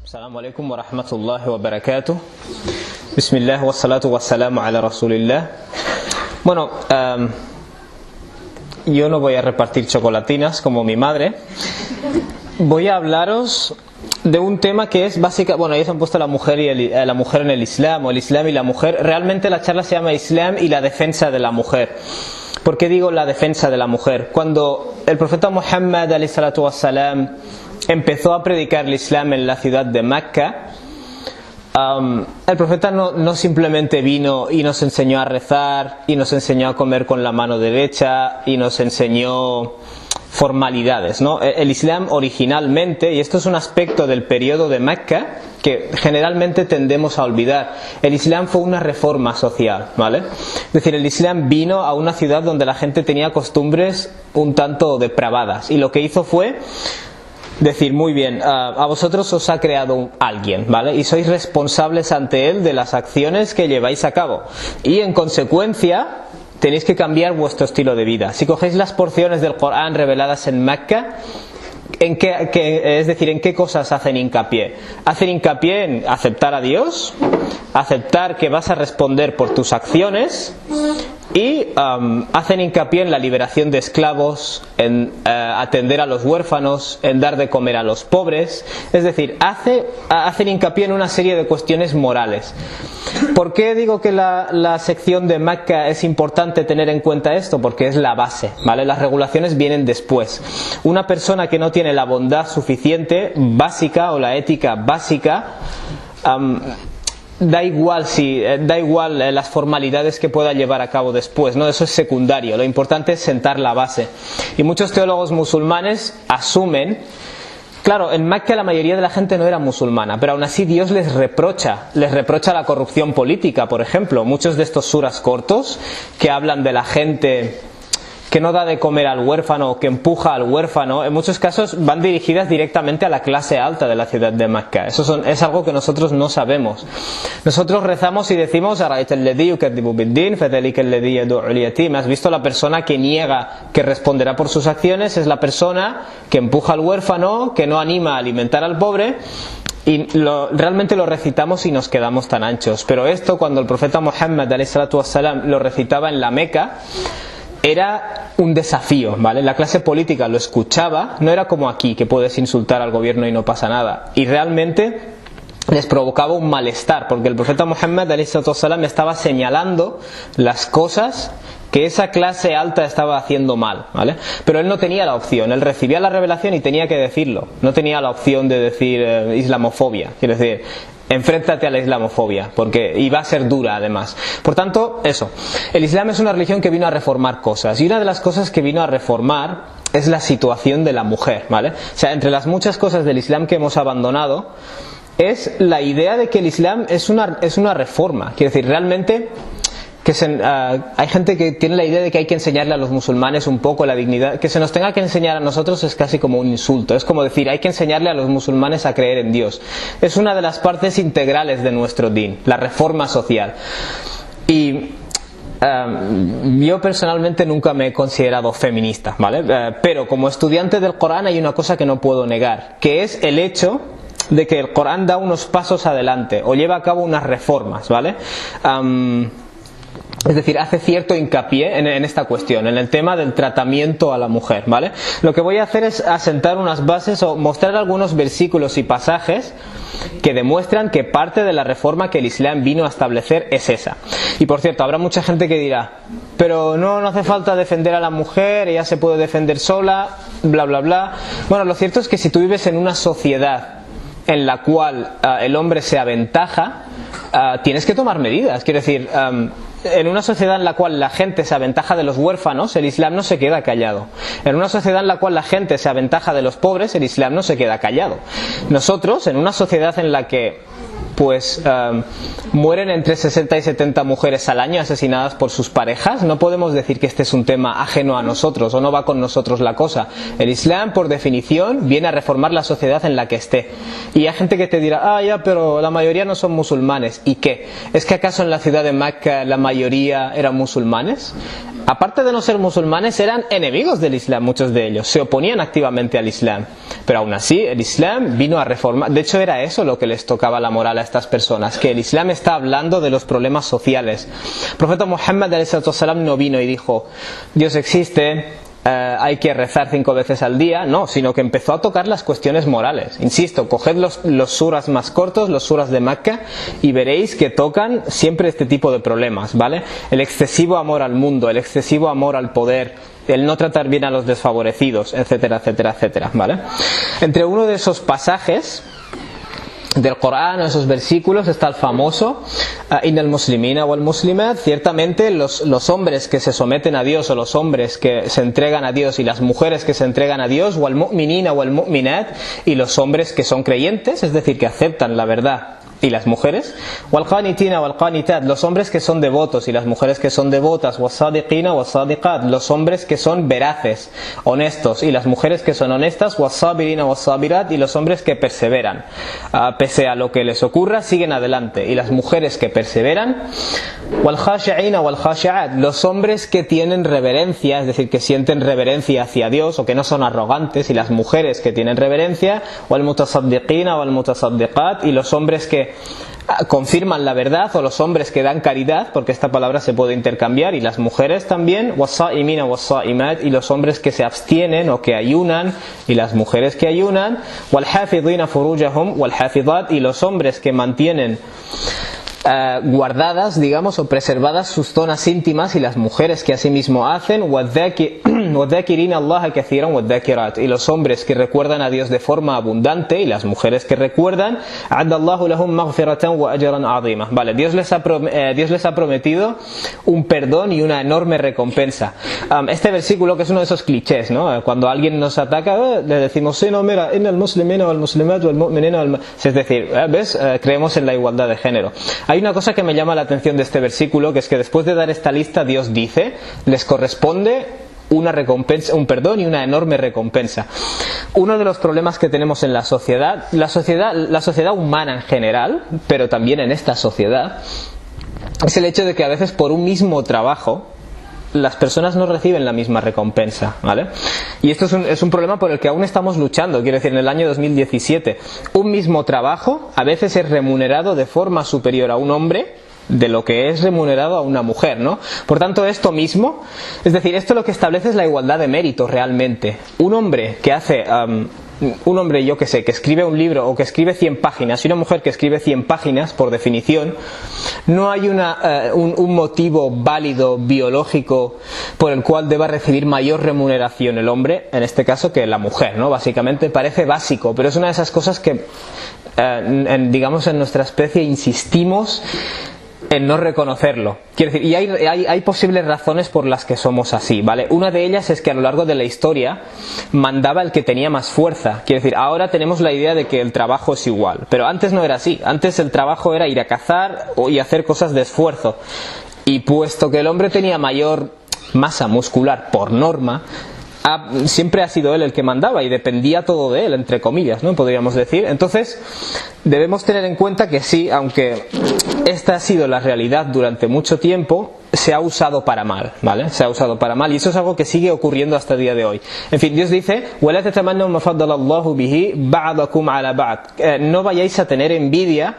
Assalamu alaikum wa rahmatullahi wa barakatuh. Bismillah wa salatu wa salamu ala rasulillah. Bueno, yo no voy a repartir chocolatinas como mi madre. Voy a hablaros de un tema que es básica. Bueno, ellos han puesto la mujer y la mujer en el Islam, o el Islam y la mujer. Realmente la charla se llama Islam y la defensa de la mujer. ¿Por qué digo la defensa de la mujer? Cuando el profeta Muhammad alayhi salatu wassalam empezó a predicar el Islam en la ciudad de Mecca, el profeta no simplemente vino y nos enseñó a rezar y nos enseñó a comer con la mano derecha y nos enseñó formalidades, ¿no? El Islam originalmente, y esto es un aspecto del periodo de Mecca que generalmente tendemos a olvidar, el Islam fue una reforma social, ¿vale? Es decir, el Islam vino a una ciudad donde la gente tenía costumbres un tanto depravadas, y lo que hizo fue decir, muy bien, a vosotros os ha creado alguien, ¿vale? Y sois responsables ante él de las acciones que lleváis a cabo, y en consecuencia tenéis que cambiar vuestro estilo de vida. Si cogéis las porciones del Corán reveladas en Mecca, ¿en qué cosas hacen hincapié? Hacen hincapié en aceptar a Dios, aceptar que vas a responder por tus acciones, y hacen hincapié en la liberación de esclavos, en atender a los huérfanos, en dar de comer a los pobres. Es decir, hacen hincapié en una serie de cuestiones morales. ¿Por qué digo que la sección de Mecca es importante tener en cuenta esto? Porque es la base, ¿vale? Las regulaciones vienen después. Una persona que no tiene la bondad suficiente, básica, o la ética básica, da igual las formalidades que pueda llevar a cabo después, ¿no? Eso es secundario. Lo importante es sentar la base. Y muchos teólogos musulmanes asumen, claro, en Mecca la mayoría de la gente no era musulmana, pero aún así Dios les reprocha la corrupción política, por ejemplo. Muchos de estos suras cortos que hablan de la gente que no da de comer al huérfano, que empuja al huérfano, en muchos casos van dirigidas directamente a la clase alta de la ciudad de Mecca. Es algo que nosotros no sabemos. Nosotros rezamos y decimos: ¿has visto la persona que niega que responderá por sus acciones? Es la persona que empuja al huérfano, que no anima a alimentar al pobre. Y realmente lo recitamos y nos quedamos tan anchos. Pero esto, cuando el profeta Muhammad alayhi salatu wassalam lo recitaba en la Meca, era un desafío, ¿vale? La clase política lo escuchaba, no era como aquí, que puedes insultar al gobierno y no pasa nada. Y realmente les provocaba un malestar, porque el profeta Muhammad alayhi salatu wassalam estaba señalando las cosas que esa clase alta estaba haciendo mal, ¿vale? Pero él no tenía la opción, él recibía la revelación y tenía que decirlo. No tenía la opción de decir islamofobia, quiero decir, enfréntate a la islamofobia, porque iba a ser dura además. Por tanto, eso, el Islam es una religión que vino a reformar cosas, y una de las cosas que vino a reformar es la situación de la mujer, ¿vale? O sea, entre las muchas cosas del Islam que hemos abandonado es la idea de que el Islam es una reforma. Quiero decir, realmente hay gente que tiene la idea de que hay que enseñarle a los musulmanes un poco la dignidad. Que se nos tenga que enseñar a nosotros es casi como un insulto. Es como decir, hay que enseñarle a los musulmanes a creer en Dios. Es una de las partes integrales de nuestro din, la reforma social. Y yo personalmente nunca me he considerado feminista, ¿vale? Pero como estudiante del Corán hay una cosa que no puedo negar, que es el hecho de que el Corán da unos pasos adelante o lleva a cabo unas reformas, ¿vale? Es decir, hace cierto hincapié en esta cuestión, en el tema del tratamiento a la mujer, ¿vale? Lo que voy a hacer es asentar unas bases o mostrar algunos versículos y pasajes que demuestran que parte de la reforma que el Islam vino a establecer es esa. Y por cierto, habrá mucha gente que dirá, pero no hace falta defender a la mujer, ella se puede defender sola, bla bla bla. Bueno, lo cierto es que si tú vives en una sociedad en la cual el hombre se aventaja, tienes que tomar medidas. Quiero decir, en una sociedad en la cual la gente se aventaja de los huérfanos, el Islam no se queda callado. En una sociedad en la cual la gente se aventaja de los pobres, el Islam no se queda callado. Nosotros, en una sociedad en la que pues mueren entre 60 y 70 mujeres al año asesinadas por sus parejas. No podemos decir que este es un tema ajeno a nosotros o no va con nosotros la cosa. El Islam, por definición, viene a reformar la sociedad en la que esté. Y hay gente que te dirá, ya, pero la mayoría no son musulmanes. ¿Y qué? ¿Es que acaso en la ciudad de Meca la mayoría eran musulmanes? Aparte de no ser musulmanes, eran enemigos del Islam, muchos de ellos. Se oponían activamente al Islam. Pero aún así, el Islam vino a reformar. De hecho, era eso lo que les tocaba la moral a estas personas. Que el Islam está hablando de los problemas sociales. El profeta Muhammad ﷺ no vino y dijo, Dios existe, hay que rezar 5 veces al día. No, sino que empezó a tocar las cuestiones morales. Insisto, coged los suras más cortos, los suras de Meca, y veréis que tocan siempre este tipo de problemas, ¿vale? El excesivo amor al mundo, el excesivo amor al poder, el no tratar bien a los desfavorecidos, etcétera, etcétera, etcétera, ¿vale? Entre uno de esos pasajes del Corán, esos versículos, está el famoso Innal muslimina wal muslimat. Ciertamente los hombres que se someten a Dios, o los hombres que se entregan a Dios, y las mujeres que se entregan a Dios, wal mu'minina wal mu'minat, y los hombres que son creyentes, es decir, que aceptan la verdad, y las mujeres, wal qanitina wal qanitat, los hombres que son devotos y las mujeres que son devotas, was sadiqina was sadiqat, los hombres que son veraces, honestos, y las mujeres que son honestas, was sabirina was sabirat, y los hombres que perseveran, pese a lo que les ocurra siguen adelante, y las mujeres que perseveran, wal khashi'ina wal khashi'at, los hombres que tienen reverencia, es decir, que sienten reverencia hacia Dios o que no son arrogantes, y las mujeres que tienen reverencia, wal mutasaddiqina wal mutasaddiqat, y los hombres que confirman la verdad, o los hombres que dan caridad, porque esta palabra se puede intercambiar, y las mujeres también, was-sa'imina was-sa'imat, y los hombres que se abstienen o que ayunan, y las mujeres que ayunan, wal-hafidhina furujahum wal-hafidhat, y los hombres que mantienen guardadas, digamos, o preservadas sus zonas íntimas, y las mujeres que asimismo hacen, wadhakirina Allah kathiran wadhakirat, y los hombres que recuerdan a Dios de forma abundante, y las mujeres que recuerdan, adallahu lahum maghfiratan wa ajran azima. Vale, Dios les ha prometido un perdón y una enorme recompensa. Este versículo, que es uno de esos clichés, ¿no? Cuando alguien nos ataca, le decimos, sí, no, mira, innal muslimina wal muslimat wal mu'minina wal, es decir, ¿ves? Creemos en la igualdad de género. Hay una cosa que me llama la atención de este versículo, que es que después de dar esta lista, Dios dice, les corresponde una recompensa, un perdón y una enorme recompensa. Uno de los problemas que tenemos en la sociedad humana en general, pero también en esta sociedad, es el hecho de que a veces por un mismo trabajo las personas no reciben la misma recompensa, ¿vale? Y esto es un problema por el que aún estamos luchando. Quiero decir, en el año 2017, un mismo trabajo a veces es remunerado de forma superior a un hombre de lo que es remunerado a una mujer, ¿no? Por tanto, esto mismo, es decir, esto lo que establece es la igualdad de mérito realmente. Un hombre que hace... un hombre, yo que sé, que escribe un libro o que escribe 100 páginas y una mujer que escribe 100 páginas, por definición, no hay un motivo válido, biológico, por el cual deba recibir mayor remuneración el hombre, en este caso, que la mujer, ¿no? Básicamente parece básico, pero es una de esas cosas que, digamos, en nuestra especie insistimos en no reconocerlo. Quiero decir, y hay posibles razones por las que somos así, ¿vale? Una de ellas es que a lo largo de la historia mandaba el que tenía más fuerza. Quiero decir, ahora tenemos la idea de que el trabajo es igual, pero antes no era así. Antes el trabajo era ir a cazar y hacer cosas de esfuerzo. Y puesto que el hombre tenía mayor masa muscular por norma, siempre ha sido él el que mandaba y dependía todo de él, entre comillas, ¿no? Podríamos decir. Entonces, debemos tener en cuenta que sí, aunque esta ha sido la realidad durante mucho tiempo, se ha usado para mal, ¿vale? Se ha usado para mal, y eso es algo que sigue ocurriendo hasta el día de hoy. En fin, Dios dice, وَلَا تَتَمَنَّوْا مَا فَضَّلَ اللَّهُ بِهِ بَعْضَكُمْ عَلَى بَعْضٍ. No vayáis a tener envidia,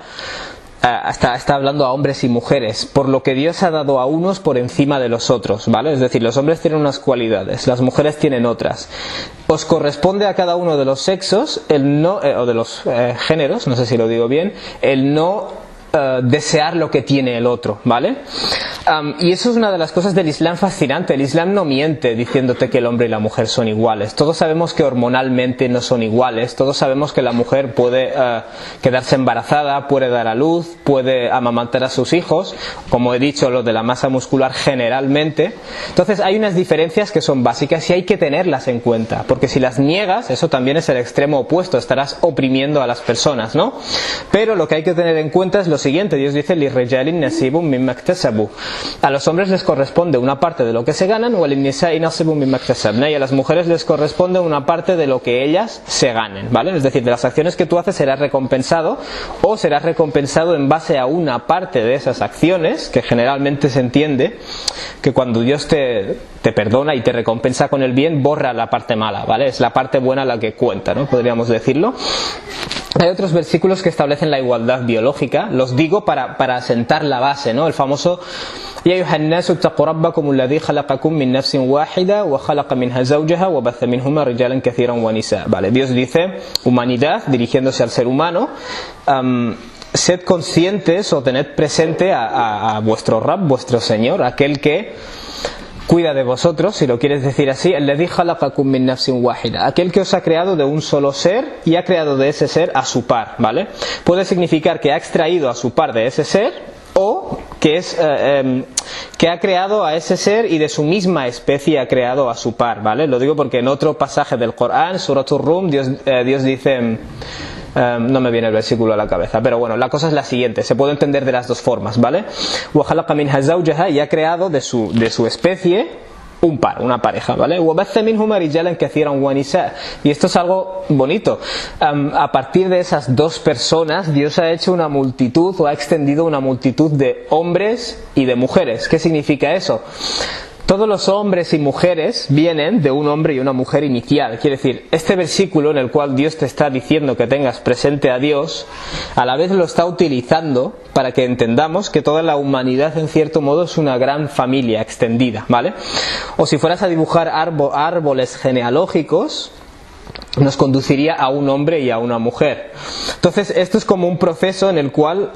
está hablando a hombres y mujeres, por lo que Dios ha dado a unos por encima de los otros, ¿vale? Es decir, los hombres tienen unas cualidades, las mujeres tienen otras. Os corresponde a cada uno de los sexos, o de los géneros, no sé si lo digo bien, el no desear lo que tiene el otro, ¿vale? Y eso es una de las cosas del Islam fascinante. El Islam no miente diciéndote que el hombre y la mujer son iguales. Todos sabemos que hormonalmente no son iguales. Todos sabemos que la mujer puede quedarse embarazada, puede dar a luz, puede amamantar a sus hijos, como he dicho, lo de la masa muscular generalmente. Entonces hay unas diferencias que son básicas y hay que tenerlas en cuenta, porque si las niegas, eso también es el extremo opuesto, estarás oprimiendo a las personas, ¿no? Pero lo que hay que tener en cuenta es lo siguiente. Dios dice: "Lirrijalin nasibun mimma iktasabu". A los hombres les corresponde una parte de lo que se ganan, y a las mujeres les corresponde una parte de lo que ellas se ganen, ¿vale? Es decir, de las acciones que tú haces serás recompensado, o serás recompensado en base a una parte de esas acciones, que generalmente se entiende que cuando Dios te perdona y te recompensa con el bien, borra la parte mala, ¿vale? Es la parte buena la que cuenta, ¿no? Podríamos decirlo. Hay otros versículos que establecen la igualdad biológica. Los digo para asentar la base, ¿no? El famoso: "Ya ayyuhan nasu ittaqu rabbakum alladhi khalaqakum min nafsin wahida wa khalaqa minha zawjaha wa batha minhuma rijalan kathiran wa nisaa". Vale, Dios dice: humanidad, dirigiéndose al ser humano, sed conscientes o tened presente a vuestro Rabb, vuestro Señor, aquel que cuida de vosotros, si lo quieres decir así, alladhi khalaqakum min nafsin wahida, aquel que os ha creado de un solo ser y ha creado de ese ser a su par, ¿vale? Puede significar que ha extraído a su par de ese ser, o que que ha creado a ese ser y de su misma especie ha creado a su par, ¿vale? Lo digo porque en otro pasaje del Corán, Suratul Rum, Dios dice... no me viene el versículo a la cabeza, pero bueno, la cosa es la siguiente, se puede entender de las dos formas, ¿vale? وَخَلَقَ مِنْهَا زَوْجَهَا, y ha creado de su especie un par, una pareja, ¿vale? وَبَثَّ مِنْهُمَا رِجَالًا كَثِيرًا وَنِسَاءً, y esto es algo bonito. A partir de esas dos personas, Dios ha hecho una multitud, o ha extendido una multitud de hombres y de mujeres. ¿Qué significa eso? Todos los hombres y mujeres vienen de un hombre y una mujer inicial. Quiere decir, este versículo en el cual Dios te está diciendo que tengas presente a Dios, a la vez lo está utilizando para que entendamos que toda la humanidad en cierto modo es una gran familia extendida, ¿vale? O si fueras a dibujar árboles genealógicos, nos conduciría a un hombre y a una mujer. Entonces esto es como un proceso en el cual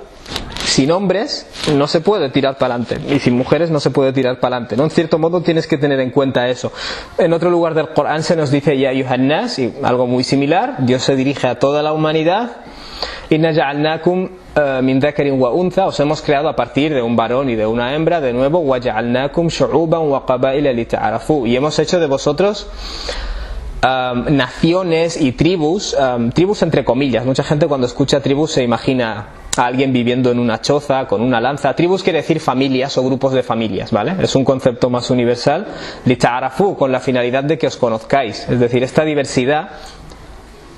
sin hombres no se puede tirar para adelante, y sin mujeres no se puede tirar para adelante, ¿no? En cierto modo tienes que tener en cuenta eso. En otro lugar del Corán se nos dice ya ayyuhan nas, y algo muy similar. Dios se dirige a toda la humanidad: inna ja'alnakum min dhakarin wa untha, os hemos creado a partir de un varón y de una hembra, de nuevo, wa ja'alnakum shu'uban wa qabaila lita'arafu, y hemos hecho de vosotros naciones y tribus entre comillas. Mucha gente cuando escucha tribus se imagina a alguien viviendo en una choza con una lanza. Tribus quiere decir familias o grupos de familias, ¿vale? Es un concepto más universal. Lita'arafu, con la finalidad de que os conozcáis. Es decir, esta diversidad,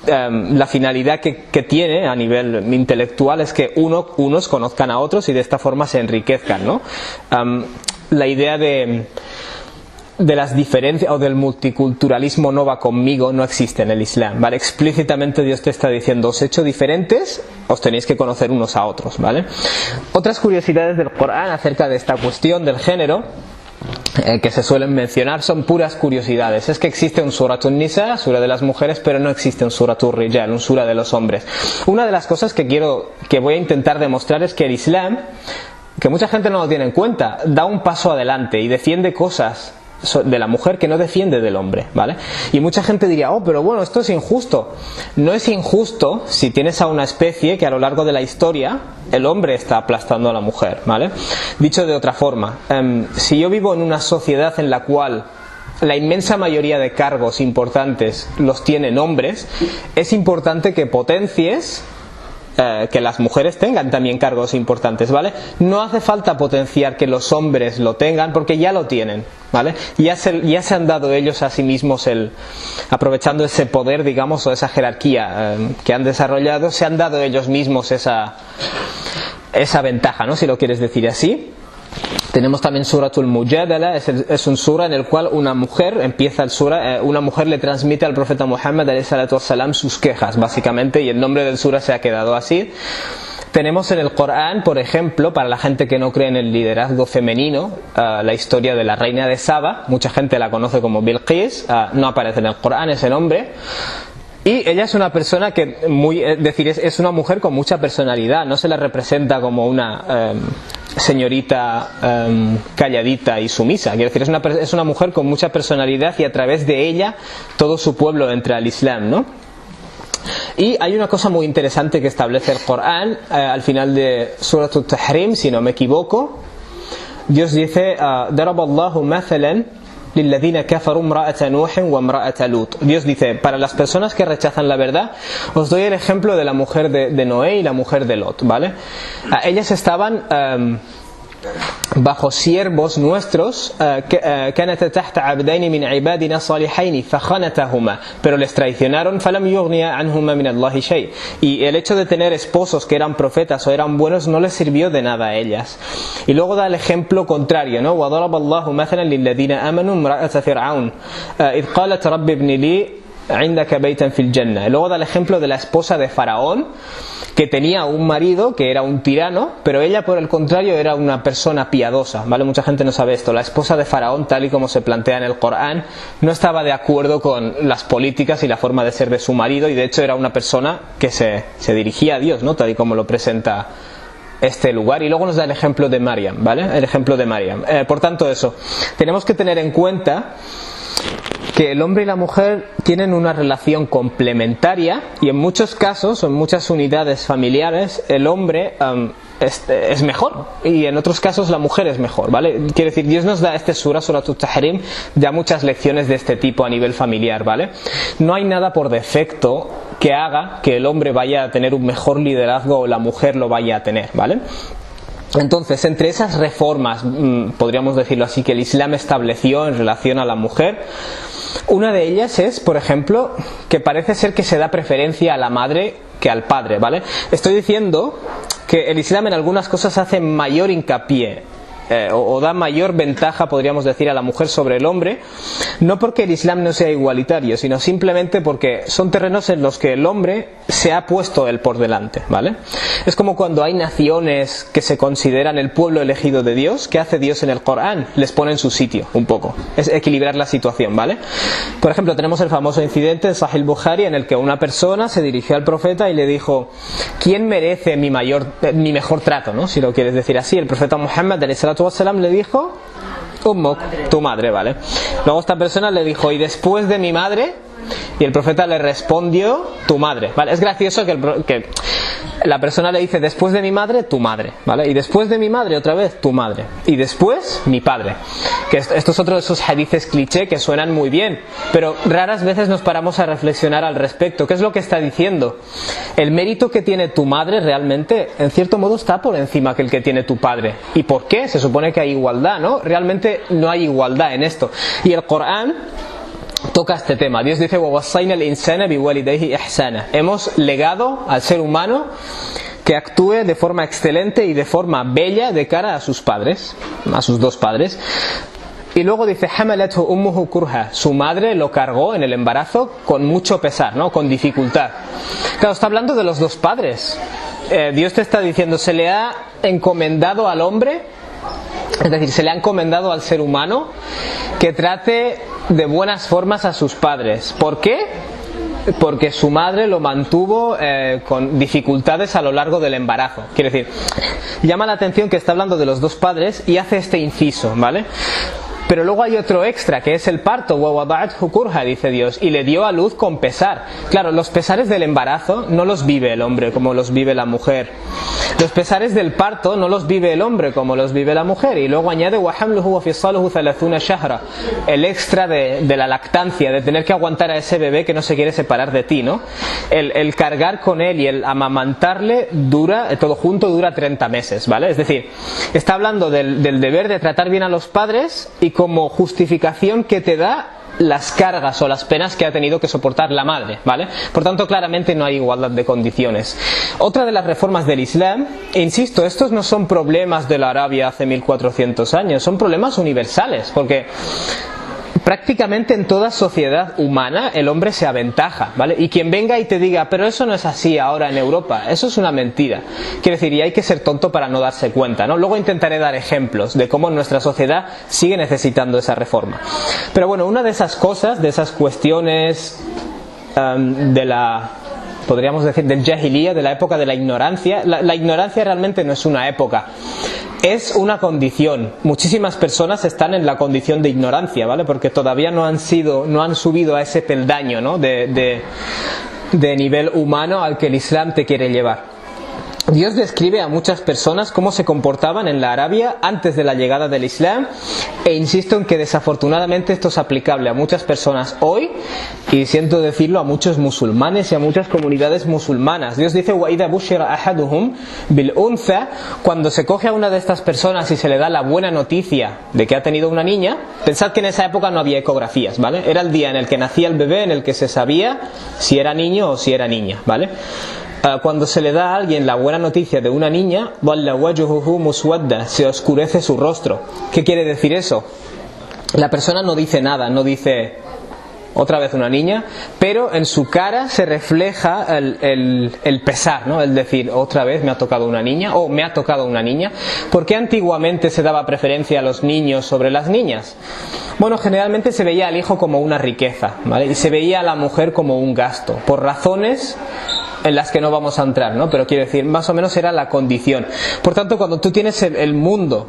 la finalidad que tiene a nivel intelectual es que unos conozcan a otros y de esta forma se enriquezcan, ¿no? La idea de las diferencias o del multiculturalismo no va conmigo, no existe en el Islam, ¿vale? Explícitamente Dios te está diciendo: os he hecho diferentes, os tenéis que conocer unos a otros, ¿vale? Otras curiosidades del Corán acerca de esta cuestión del género que se suelen mencionar son puras curiosidades. Es que existe un Suratun Nisa, sura de las mujeres, pero no existe un Suratur Rijal, un sura de los hombres. Una de las cosas que voy a intentar demostrar es que el Islam, que mucha gente no lo tiene en cuenta, da un paso adelante y defiende cosas de la mujer que no defiende del hombre, ¿vale? Y mucha gente diría: oh, pero bueno, esto es injusto. No es injusto si tienes a una especie que a lo largo de la historia el hombre está aplastando a la mujer, ¿vale? Dicho de otra forma, si yo vivo en una sociedad en la cual la inmensa mayoría de cargos importantes los tienen hombres, es importante que potencies que las mujeres tengan también cargos importantes, ¿vale? No hace falta potenciar que los hombres lo tengan, porque ya lo tienen, ¿vale? Ya se han dado ellos a sí mismos aprovechando ese poder, digamos, o esa jerarquía que han desarrollado, se han dado ellos mismos esa ventaja, ¿no? Si lo quieres decir así. Tenemos también Suratul Mujadala, es un sura en el cual una mujer le transmite al profeta Muhammad ﷺ sus quejas, básicamente, y el nombre del sura se ha quedado así. Tenemos en el Corán, por ejemplo, para la gente que no cree en el liderazgo femenino, la historia de la reina de Saba. Mucha gente la conoce como Bilqis, no aparece en el Corán ese nombre. Y ella es una persona que, es una mujer con mucha personalidad, no se la representa como una señorita calladita y sumisa. Quiero decir, es una mujer con mucha personalidad y a través de ella todo su pueblo entra al Islam, ¿no? Y hay una cosa muy interesante que establece el Corán al final de Surat al-Tahrim, si no me equivoco. Dios dice: Daraballahu mathalan lilladhina kafaru imra'ata Nuhin wa imra'ata Lut. Dios dice: para las personas que rechazan la verdad, os doy el ejemplo de la mujer de Noé y la mujer de Lot, ¿vale? Ellas estaban bajo siervos nuestros, كانت تحت عبدين من عبادنا صالحين فخانتهما, pero les traicionaron, فلم يغني عنهما من الله شيء. Y el hecho de tener esposos que eran profetas o eran buenos no les sirvió de nada a ellas. Y luego da el ejemplo contrario, ¿no? وضرب الله مثلا للذين آمنوا امرأة فرعون إذ قالت رب ابن لي عندك بيتا في الجنة. Luego da el ejemplo de la esposa de Faraón, que tenía un marido que era un tirano, pero ella por el contrario era una persona piadosa, ¿vale? Mucha gente no sabe esto. La esposa de Faraón, tal y como se plantea en el Corán, no estaba de acuerdo con las políticas y la forma de ser de su marido, y de hecho era una persona que se dirigía a Dios, ¿no? Tal y como lo presenta este lugar. Y luego nos da el ejemplo de Maryam, ¿vale? El ejemplo de Maryam. Por tanto, eso, tenemos que tener en cuenta que el hombre y la mujer tienen una relación complementaria, y en muchos casos o en muchas unidades familiares el hombre es mejor y en otros casos la mujer es mejor, ¿vale? Quiere decir, Dios nos da Surat al-Tahrim, ya muchas lecciones de este tipo a nivel familiar, ¿vale? No hay nada por defecto que haga que el hombre vaya a tener un mejor liderazgo o la mujer lo vaya a tener, ¿vale? Entonces, entre esas reformas, podríamos decirlo así, que el Islam estableció en relación a la mujer, una de ellas es, por ejemplo, que parece ser que se da preferencia a la madre que al padre, ¿vale? Estoy diciendo que el Islam en algunas cosas hace mayor hincapié o da mayor ventaja, podríamos decir, a la mujer sobre el hombre, no porque el Islam no sea igualitario, sino simplemente porque son terrenos en los que el hombre se ha puesto él por delante, ¿vale? Es como cuando hay naciones que se consideran el pueblo elegido de Dios. ¿Qué hace Dios en el Corán? Les pone en su sitio, un poco. Es equilibrar la situación, ¿vale? Por ejemplo, tenemos el famoso incidente de Sahih Bukhari, en el que una persona se dirigió al profeta y le dijo: ¿quién merece mi mejor trato, ¿no? Si lo quieres decir así. El profeta Muhammad le dijo: Ummuk, tu madre, ¿vale? Luego esta persona le dijo: ¿y después de mi madre? Y el profeta le respondió: tu madre, ¿vale? Es gracioso que la persona le dice: después de mi madre, tu madre, ¿vale? Y después de mi madre, otra vez, tu madre. Y después, mi padre. Que esto es otro de esos hadices cliché que suenan muy bien, pero raras veces nos paramos a reflexionar al respecto. ¿Qué es lo que está diciendo? El mérito que tiene tu madre realmente, en cierto modo, está por encima que el que tiene tu padre. ¿Y por qué? Se supone que hay igualdad, ¿no? Realmente no hay igualdad en esto. Y el Corán toca este tema. Dios dice: وَوَصَّيْنَا الْإِنسَانَ بِوَالِدَيْهِ إِحْسَانًا. Hemos legado al ser humano que actúe de forma excelente y de forma bella de cara a sus padres, a sus dos padres. Y luego dice: حَمَلَتْهُ أُمُّهُ كُرْهًا. Su madre lo cargó en el embarazo con mucho pesar, ¿no? Con dificultad. Claro, está hablando de los dos padres. Dios te está diciendo: se le ha encomendado al hombre, es decir, se le ha encomendado al ser humano que trate de buenas formas a sus padres. ¿Por qué? Porque su madre lo mantuvo con dificultades a lo largo del embarazo. Quiere decir, llama la atención que está hablando de los dos padres y hace este inciso, ¿vale? Pero luego hay otro extra, que es el parto. وَوَضَعَتْهُ كُرْهًا, dice Dios, y le dio a luz con pesar. Claro, los pesares del embarazo no los vive el hombre como los vive la mujer. Los pesares del parto no los vive el hombre como los vive la mujer. Y luego añade: وَحَمْلُهُ وَفِصَالُهُ 30 شهرًا. El extra de la lactancia, de tener que aguantar a ese bebé que no se quiere separar de ti, ¿no? El cargar con él y el amamantarle todo junto dura 30 meses, ¿vale? Es decir, está hablando del deber de tratar bien a los padres, y como justificación que te da las cargas o las penas que ha tenido que soportar la madre, ¿vale? Por tanto, claramente no hay igualdad de condiciones. Otra de las reformas del Islam, insisto, estos no son problemas de la Arabia hace 1400 años, son problemas universales, porque prácticamente en toda sociedad humana el hombre se aventaja, ¿vale? Y quien venga y te diga: pero eso no es así ahora en Europa, eso es una mentira. Quiere decir, y hay que ser tonto para no darse cuenta, ¿no? Luego intentaré dar ejemplos de cómo nuestra sociedad sigue necesitando esa reforma. Pero bueno, una de esas cosas, de esas cuestiones de la, podríamos decir, del jahiliya, de la época de la ignorancia. La ignorancia realmente no es una época, es una condición. Muchísimas personas están en la condición de ignorancia, ¿vale? Porque todavía no han subido a ese peldaño, ¿no? de nivel humano al que el Islam te quiere llevar. Dios describe a muchas personas cómo se comportaban en la Arabia antes de la llegada del Islam, e insisto en que desafortunadamente esto es aplicable a muchas personas hoy, y siento decirlo, a muchos musulmanes y a muchas comunidades musulmanas. Dios dice: وَإِذَا بُشِّرَ أَحَدُهُمْ بِالْأُنْثَى, cuando se coge a una de estas personas y se le da la buena noticia de que ha tenido una niña. Pensad que en esa época no había ecografías, ¿vale? Era el día en el que nacía el bebé, en el que se sabía si era niño o si era niña, ¿vale? Cuando se le da a alguien la buena noticia de una niña, se oscurece su rostro. ¿Qué quiere decir eso? La persona no dice nada, no dice otra vez una niña, pero en su cara se refleja el pesar, ¿no? El decir, otra vez me ha tocado una niña, o me ha tocado una niña. ¿Por qué antiguamente se daba preferencia a los niños sobre las niñas? Bueno, generalmente se veía al hijo como una riqueza, ¿vale? Y se veía a la mujer como un gasto, por razones en las que no vamos a entrar, ¿no? Pero quiero decir, más o menos era la condición. Por tanto, cuando tú tienes el mundo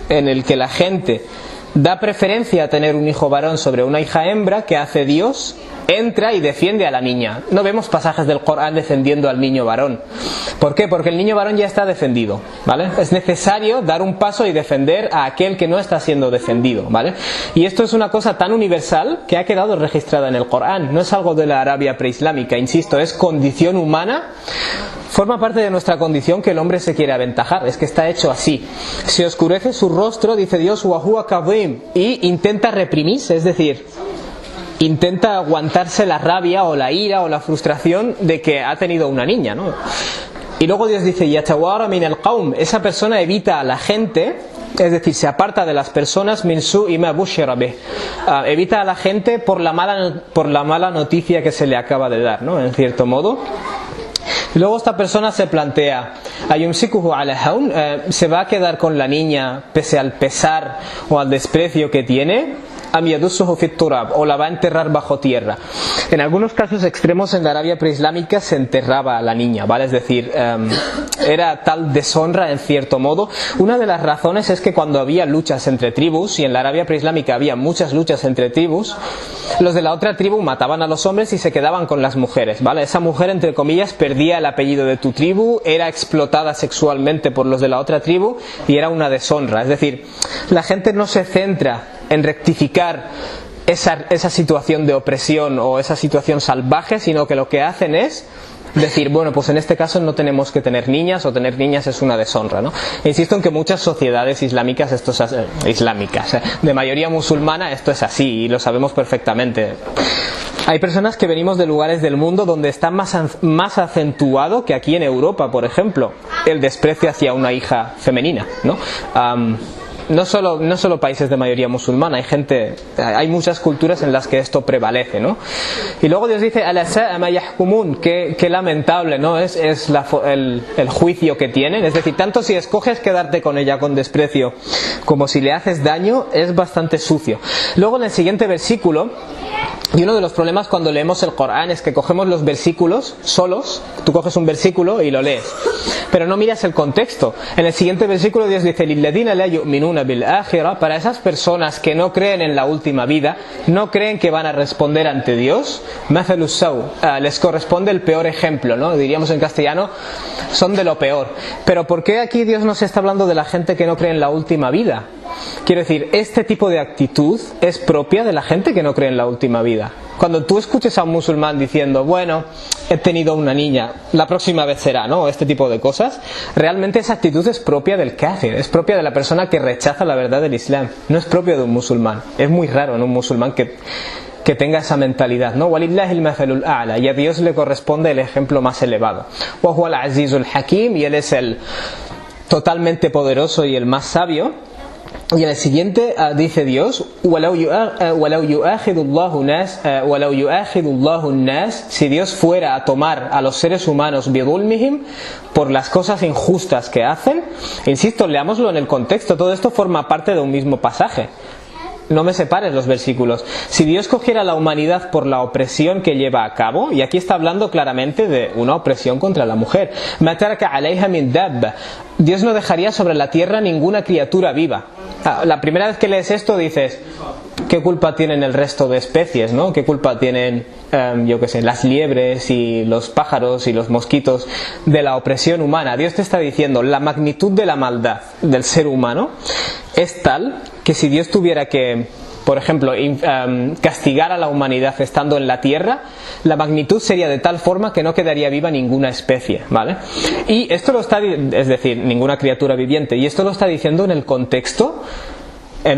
en el que la gente da preferencia a tener un hijo varón sobre una hija hembra, ¿qué hace Dios? Entra y defiende a la niña. No vemos pasajes del Corán defendiendo al niño varón. ¿Por qué? Porque el niño varón ya está defendido, ¿vale? Es necesario dar un paso y defender a aquel que no está siendo defendido, ¿vale? Y esto es una cosa tan universal que ha quedado registrada en el Corán. No es algo de la Arabia preislámica, insisto, es condición humana. Forma parte de nuestra condición que el hombre se quiere aventajar, es que está hecho así. Se oscurece su rostro, dice Dios, وَهُوَ كَظِيمٌ, y intenta reprimirse, es decir, intenta aguantarse la rabia o la ira o la frustración de que ha tenido una niña, ¿no? Y luego Dios dice: يَتَوَارَ مِنَ الْقَوْمِ, esa persona evita a la gente, es decir, se aparta de las personas, مِنْ سُوءِ مَا بُشِّرَ بِهِ, evita a la gente por la mala noticia que se le acaba de dar, ¿no? En cierto modo. Y luego esta persona se plantea: ¿ayumsikuhu ala haun? ¿Se va a quedar con la niña pese al pesar o al desprecio que tiene? ¿Am yadussuhu fit turab? ¿O la va a enterrar bajo tierra? En algunos casos extremos en la Arabia preislámica se enterraba a la niña, ¿vale? Es decir, era tal deshonra en cierto modo. Una de las razones es que cuando había luchas entre tribus, y en la Arabia preislámica había muchas luchas entre tribus, los de la otra tribu mataban a los hombres y se quedaban con las mujeres, ¿vale? Esa mujer, entre comillas, perdía el apellido de tu tribu, era explotada sexualmente por los de la otra tribu y era una deshonra. Es decir, la gente no se centra en rectificar esa situación de opresión o esa situación salvaje, sino que lo que hacen es decir, bueno, pues en este caso no tenemos que tener niñas, o tener niñas es una deshonra, ¿no? Insisto en que muchas sociedades islámicas, de mayoría musulmana, esto es así y lo sabemos perfectamente. Hay personas que venimos de lugares del mundo donde está más acentuado que aquí en Europa, por ejemplo, el desprecio hacia una hija femenina, ¿no? No solo países de mayoría musulmana, hay muchas culturas en las que esto prevalece, ¿no? Y luego Dios dice: "Ala sa'a ma yahkumun", qué lamentable, ¿no? Es el juicio que tienen. Es decir, tanto si escoges quedarte con ella con desprecio como si le haces daño, es bastante sucio. Luego en el siguiente versículo, y uno de los problemas cuando leemos el Corán es que cogemos los versículos solos, tú coges un versículo y lo lees, pero no miras el contexto. En el siguiente versículo Dios dice: "Lilladina la yu'minuna bil akhirah", para esas personas que no creen en la última vida, no creen que van a responder ante Dios, mathalus saw, les corresponde el peor ejemplo, ¿no? Diríamos en castellano, son de lo peor. Pero ¿por qué aquí Dios nos está hablando de la gente que no cree en la última vida? Quiero decir, este tipo de actitud es propia de la gente que no cree en la última vida. Cuando tú escuches a un musulmán diciendo, bueno, he tenido una niña, la próxima vez será, ¿no? Este tipo de cosas, realmente esa actitud es propia del kafir, es propia de la persona que rechaza la verdad del Islam, no es propio de un musulmán. Es muy raro en un musulmán que tenga esa mentalidad, ¿no? Walillahil mathalul a'la, y a Dios le corresponde el ejemplo más elevado. Wa huwal azizul hakim, y él es el totalmente poderoso y el más sabio. Y en el siguiente dice Dios: "Walau yu'akhidullahu an-nas", si Dios fuera a tomar a los seres humanos bidulmihim, por las cosas injustas que hacen. Insisto, leámoslo en el contexto, todo esto forma parte de un mismo pasaje. no me separes los versículos. Si Dios cogiera la humanidad por la opresión que lleva a cabo, y aquí está hablando claramente de una opresión contra la mujer, ma taraka alayha min dabba, Dios no dejaría sobre la tierra ninguna criatura viva. La primera vez que lees esto dices, ¿qué culpa tienen el resto de especies, ¿no? ¿Qué culpa tienen, yo qué sé, las liebres y los pájaros y los mosquitos de la opresión humana? Dios te está diciendo, la magnitud de la maldad del ser humano es tal que si Dios tuviera que, por ejemplo, castigar a la humanidad estando en la tierra, la magnitud sería de tal forma que no quedaría viva ninguna especie, ¿vale? Y esto lo está, es decir, ninguna criatura viviente, y esto lo está diciendo en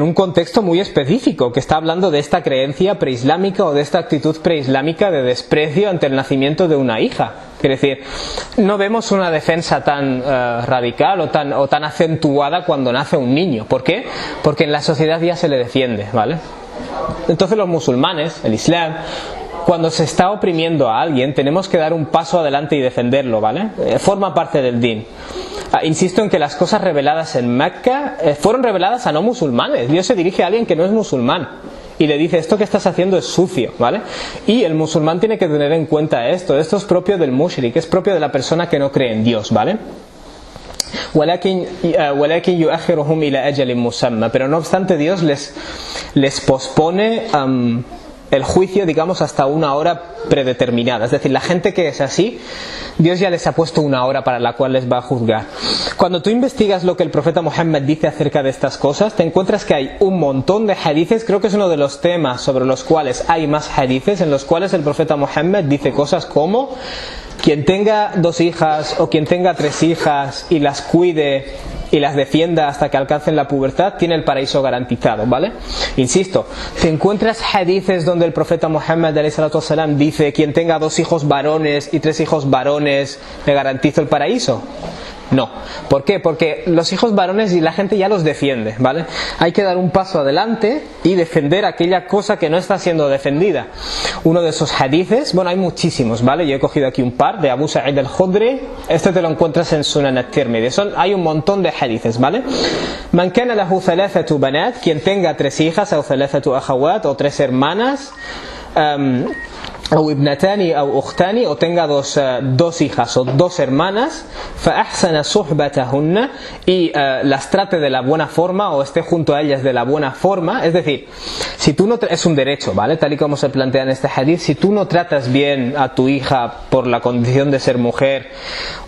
un contexto muy específico, que está hablando de esta creencia preislámica o de esta actitud preislámica de desprecio ante el nacimiento de una hija. Quiere decir, no vemos una defensa tan radical o tan acentuada cuando nace un niño. ¿Por qué? Porque en la sociedad ya se le defiende, ¿vale? Entonces los musulmanes, el Islam, cuando se está oprimiendo a alguien, tenemos que dar un paso adelante y defenderlo, ¿vale? Forma parte del din. Insisto en que las cosas reveladas en Mecca fueron reveladas a no musulmanes. Dios se dirige a alguien que no es musulmán y le dice, esto que estás haciendo es sucio, ¿vale? Y el musulmán tiene que tener en cuenta esto. Esto es propio del mushrik, es propio de la persona que no cree en Dios, ¿vale? Pero no obstante, Dios les pospone el juicio, digamos, hasta una hora predeterminada. Es decir, la gente que es así, Dios ya les ha puesto una hora para la cual les va a juzgar. Cuando tú investigas lo que el profeta Muhammad dice acerca de estas cosas, te encuentras que hay un montón de hadices. Creo que es uno de los temas sobre los cuales hay más hadices, en los cuales el profeta Muhammad dice cosas como: quien tenga 2 hijas o quien tenga 3 hijas y las cuide y las defienda hasta que alcancen la pubertad, tiene el paraíso garantizado, ¿vale? Insisto, ¿te encuentras hadices donde el profeta Muhammad ﷺ dice: quien tenga 2 hijos varones y 3 hijos varones, le garantizo el paraíso? No. ¿Por qué? Porque los hijos varones y la gente ya los defiende, ¿vale? Hay que dar un paso adelante y defender aquella cosa que no está siendo defendida. Uno de esos hadices, bueno, hay muchísimos, ¿vale? Yo he cogido aquí un par de Abu Sa'id al-Khudri. Este te lo encuentras en Sunan at-Tirmidhi. Hay un montón de hadices, ¿vale? Man kana lahu thalathatu banat, quien tenga 3 hijas, o thalathatu akhawat, o 3 hermanas, o ibnatani o ukhtani, o tenga 2 hijas o 2 hermanas, fa ahsana suhbatahunna, y las trate de la buena forma o esté junto a ellas de la buena forma. Es decir, si tú no es un derecho, ¿vale? Tal y como se plantea en este hadith, si tú no tratas bien a tu hija por la condición de ser mujer,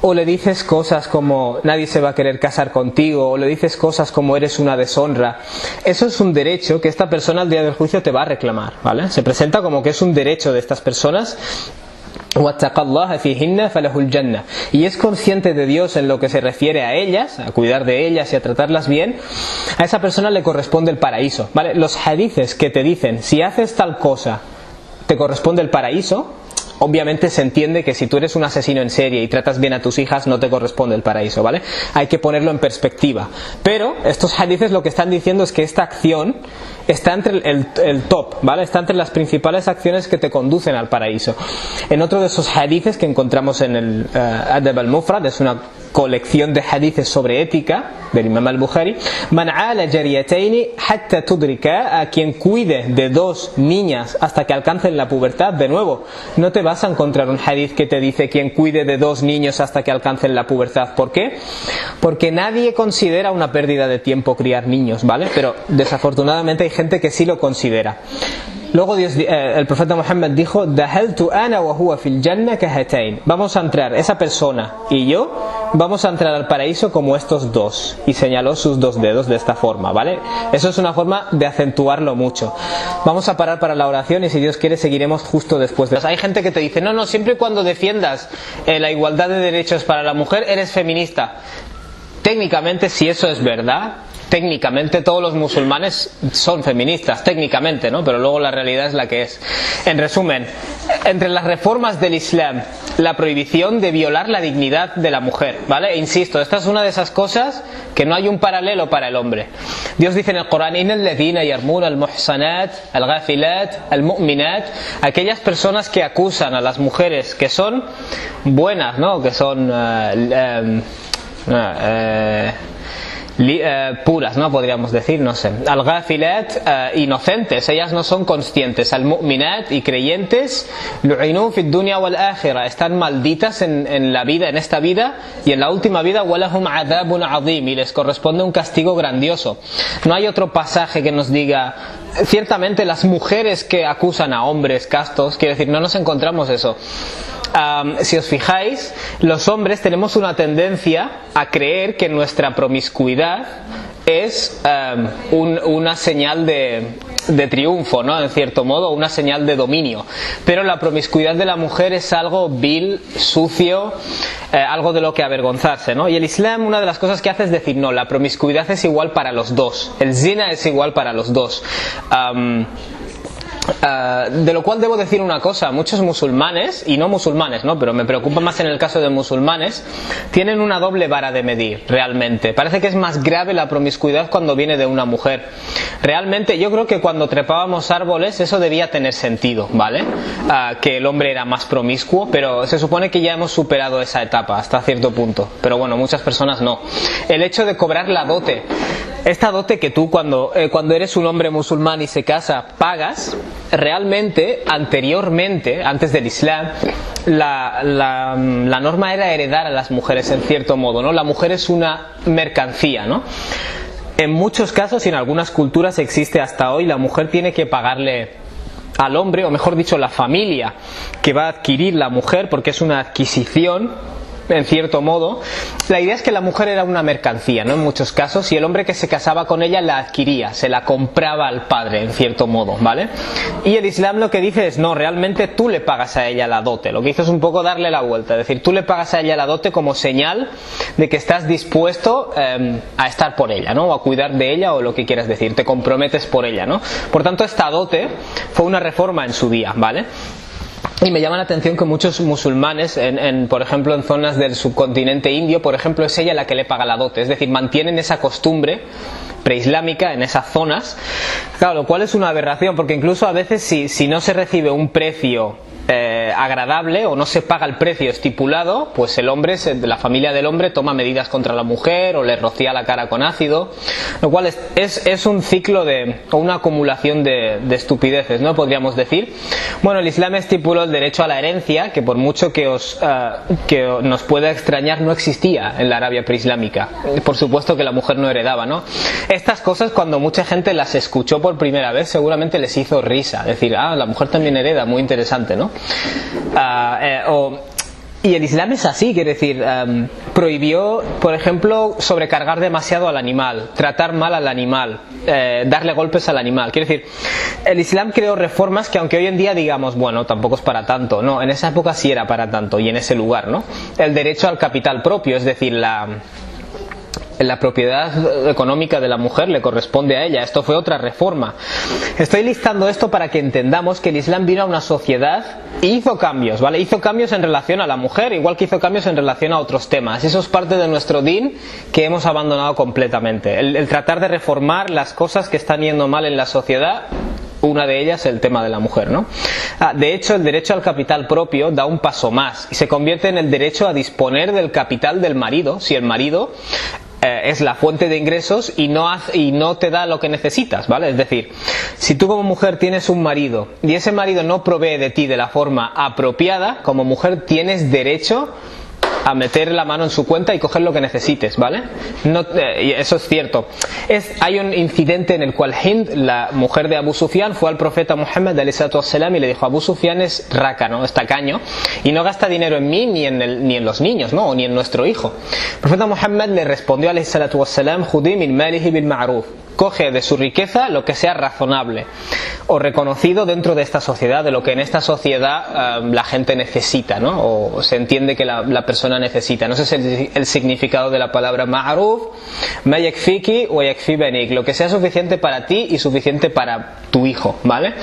o le dices cosas como nadie se va a querer casar contigo, o le dices cosas como eres una deshonra, eso es un derecho que esta persona al día del juicio te va a reclamar, ¿vale? Se presenta como que es un derecho de estas personas. Y es consciente de Dios en lo que se refiere a ellas, a cuidar de ellas y a tratarlas bien. A esa persona le corresponde el paraíso, ¿vale? Los hadices que te dicen si haces tal cosa te corresponde el paraíso, obviamente se entiende que si tú eres un asesino en serie y tratas bien a tus hijas, no te corresponde el paraíso, ¿vale? Hay que ponerlo en perspectiva. Pero estos hadices lo que están diciendo es que esta acción está entre el top, ¿vale? Está entre las principales acciones que te conducen al paraíso. En otro de esos hadices que encontramos en el Adab al-Mufrad, es una colección de hadices sobre ética del Imam al-Bukhari: man ala jariyataini hatta tudrika, a quien cuide de 2 niñas hasta que alcancen la pubertad. De nuevo, no te vas a encontrar un hadith que te dice quien cuide de 2 niños hasta que alcancen la pubertad. ¿Por qué? Porque nadie considera una pérdida de tiempo criar niños, ¿vale? Pero desafortunadamente hay gente que sí lo considera. Luego el profeta Muhammad dijo: dahaltu ana wa huwa fil janna kahatayn. Vamos a entrar, esa persona y yo vamos a entrar al paraíso como estos 2, y señaló sus 2 dedos de esta forma, ¿vale? Eso es una forma de acentuarlo mucho. Vamos a parar para la oración y si Dios quiere seguiremos justo después de eso. Hay gente que te dice: no, siempre y cuando defiendas la igualdad de derechos para la mujer eres feminista. Técnicamente, si eso es verdad, técnicamente todos los musulmanes son feministas, técnicamente, ¿no? Pero luego la realidad es la que es. En resumen, entre las reformas del Islam, la prohibición de violar la dignidad de la mujer, ¿vale? E insisto, esta es una de esas cosas que no hay un paralelo para el hombre. Dios dice en el Corán: innal ladhina yarmuna al-muhsanat, al-ghafilat, al-mu'minat, aquellas personas que acusan a las mujeres que son buenas, ¿no? Que son puras, ¿no? Podríamos decir, no sé. Al-ghafilat, inocentes, ellas no son conscientes. Al-mu'minat, y creyentes, lu'inu fi dunya wal akhirah, están malditas en la vida, en esta vida y en la última vida. Walahum adabun azim, y les corresponde un castigo grandioso. No hay otro pasaje que nos diga, ciertamente las mujeres que acusan a hombres castos, quiero decir, no nos encontramos eso. Si os fijáis, los hombres tenemos una tendencia a creer que nuestra promiscuidad es una señal de triunfo, ¿no? En cierto modo, una señal de dominio. Pero la promiscuidad de la mujer es algo vil, sucio, algo de lo que avergonzarse, ¿no? Y el Islam, una de las cosas que hace es decir, no, la promiscuidad es igual para los dos. El zina es igual para los dos. De lo cual debo decir una cosa, muchos musulmanes, y no musulmanes, ¿no? Pero me preocupa más en el caso de musulmanes, tienen una doble vara de medir, realmente. Parece que es más grave la promiscuidad cuando viene de una mujer. Realmente yo creo que cuando trepábamos árboles eso debía tener sentido, ¿vale? Que el hombre era más promiscuo, pero se supone que ya hemos superado esa etapa hasta cierto punto. Pero bueno, muchas personas no. El hecho de cobrar la dote, esta dote que tú cuando eres un hombre musulmán y se casa pagas, realmente anteriormente, antes del Islam, la norma era heredar a las mujeres en cierto modo, ¿no? La mujer es una mercancía, ¿no? En muchos casos y en algunas culturas existe hasta hoy, la mujer tiene que pagarle al hombre, o mejor dicho, la familia que va a adquirir la mujer, porque es una adquisición, en cierto modo. La idea es que la mujer era una mercancía, ¿no? En muchos casos, y el hombre que se casaba con ella la adquiría, se la compraba al padre, en cierto modo, ¿vale? Y el Islam lo que dice es, no, realmente tú le pagas a ella la dote. Lo que hizo es un poco darle la vuelta, es decir, tú le pagas a ella la dote como señal de que estás dispuesto a estar por ella, ¿no? O a cuidar de ella, o lo que quieras decir, te comprometes por ella, ¿no? Por tanto, esta dote fue una reforma en su día, ¿vale? Y me llama la atención que muchos musulmanes, por ejemplo en zonas del subcontinente indio, por ejemplo, es ella la que le paga la dote. Es decir, mantienen esa costumbre preislámica en esas zonas. Claro, lo cual es una aberración, porque incluso a veces si no se recibe un precio agradable o no se paga el precio estipulado, pues el hombre, la familia del hombre toma medidas contra la mujer o le rocía la cara con ácido, lo cual es un ciclo o una acumulación de estupideces, ¿no? Podríamos decir. Bueno, el Islam estipuló el derecho a la herencia, que por mucho que nos pueda extrañar, no existía en la Arabia preislámica. Por supuesto que la mujer no heredaba, ¿no? Estas cosas, cuando mucha gente las escuchó por primera vez, seguramente les hizo risa, decir, la mujer también hereda, muy interesante, ¿no? Y el Islam es así, quiere decir, prohibió, por ejemplo, sobrecargar demasiado al animal, tratar mal al animal, darle golpes al animal. Quiere decir, el Islam creó reformas que, aunque hoy en día digamos, bueno, tampoco es para tanto, no, en esa época sí era para tanto, y en ese lugar, ¿no? El derecho al capital propio, es decir, la propiedad económica de la mujer le corresponde a ella. Esto fue otra reforma. Estoy listando esto para que entendamos que el Islam vino a una sociedad y hizo cambios, ¿vale? Hizo cambios en relación a la mujer, igual que hizo cambios en relación a otros temas. Eso es parte de nuestro din que hemos abandonado completamente. El tratar de reformar las cosas que están yendo mal en la sociedad. Una de ellas el tema de la mujer, ¿no? De hecho, el derecho al capital propio da un paso más y se convierte en el derecho a disponer del capital del marido, si el marido es la fuente de ingresos y no te da lo que necesitas, ¿vale? Es decir, si tú como mujer tienes un marido y ese marido no provee de ti de la forma apropiada, como mujer tienes derecho a meter la mano en su cuenta y coger lo que necesites, ¿vale? Eso es cierto. Hay un incidente en el cual Hind, la mujer de Abu Sufyan, fue al profeta Muhammad ﷺ y le dijo: Abu Sufyan es rácano, es tacaño y no gasta dinero en mí ni en los niños, ¿no? O ni en nuestro hijo. El profeta Muhammad le respondió ﷺ: Judí min malihi bil ma'ruf. Coge de su riqueza lo que sea razonable o reconocido dentro de esta sociedad, de lo que en esta sociedad la gente necesita, ¿no? O se entiende que la persona necesita. No sé si es el significado de la palabra ma'ruf, ma yakfiki wa yakfi banik, lo que sea suficiente para ti y suficiente para tu hijo, ¿vale?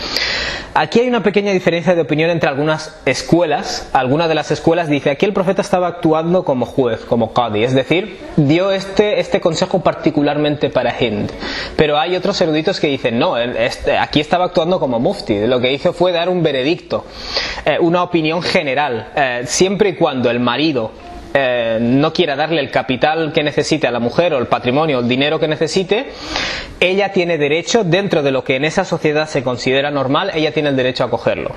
Aquí hay una pequeña diferencia de opinión entre algunas escuelas. Alguna de las escuelas dice: aquí el profeta estaba actuando como juez, como qadi, es decir, dio este consejo particularmente para Hind. Pero hay otros eruditos que dicen: no, aquí estaba actuando como mufti, lo que hizo fue dar un veredicto, una opinión general, siempre y cuando el marido no quiera darle el capital que necesite a la mujer, o el patrimonio, o el dinero que necesite, ella tiene derecho, dentro de lo que en esa sociedad se considera normal, ella tiene el derecho a cogerlo.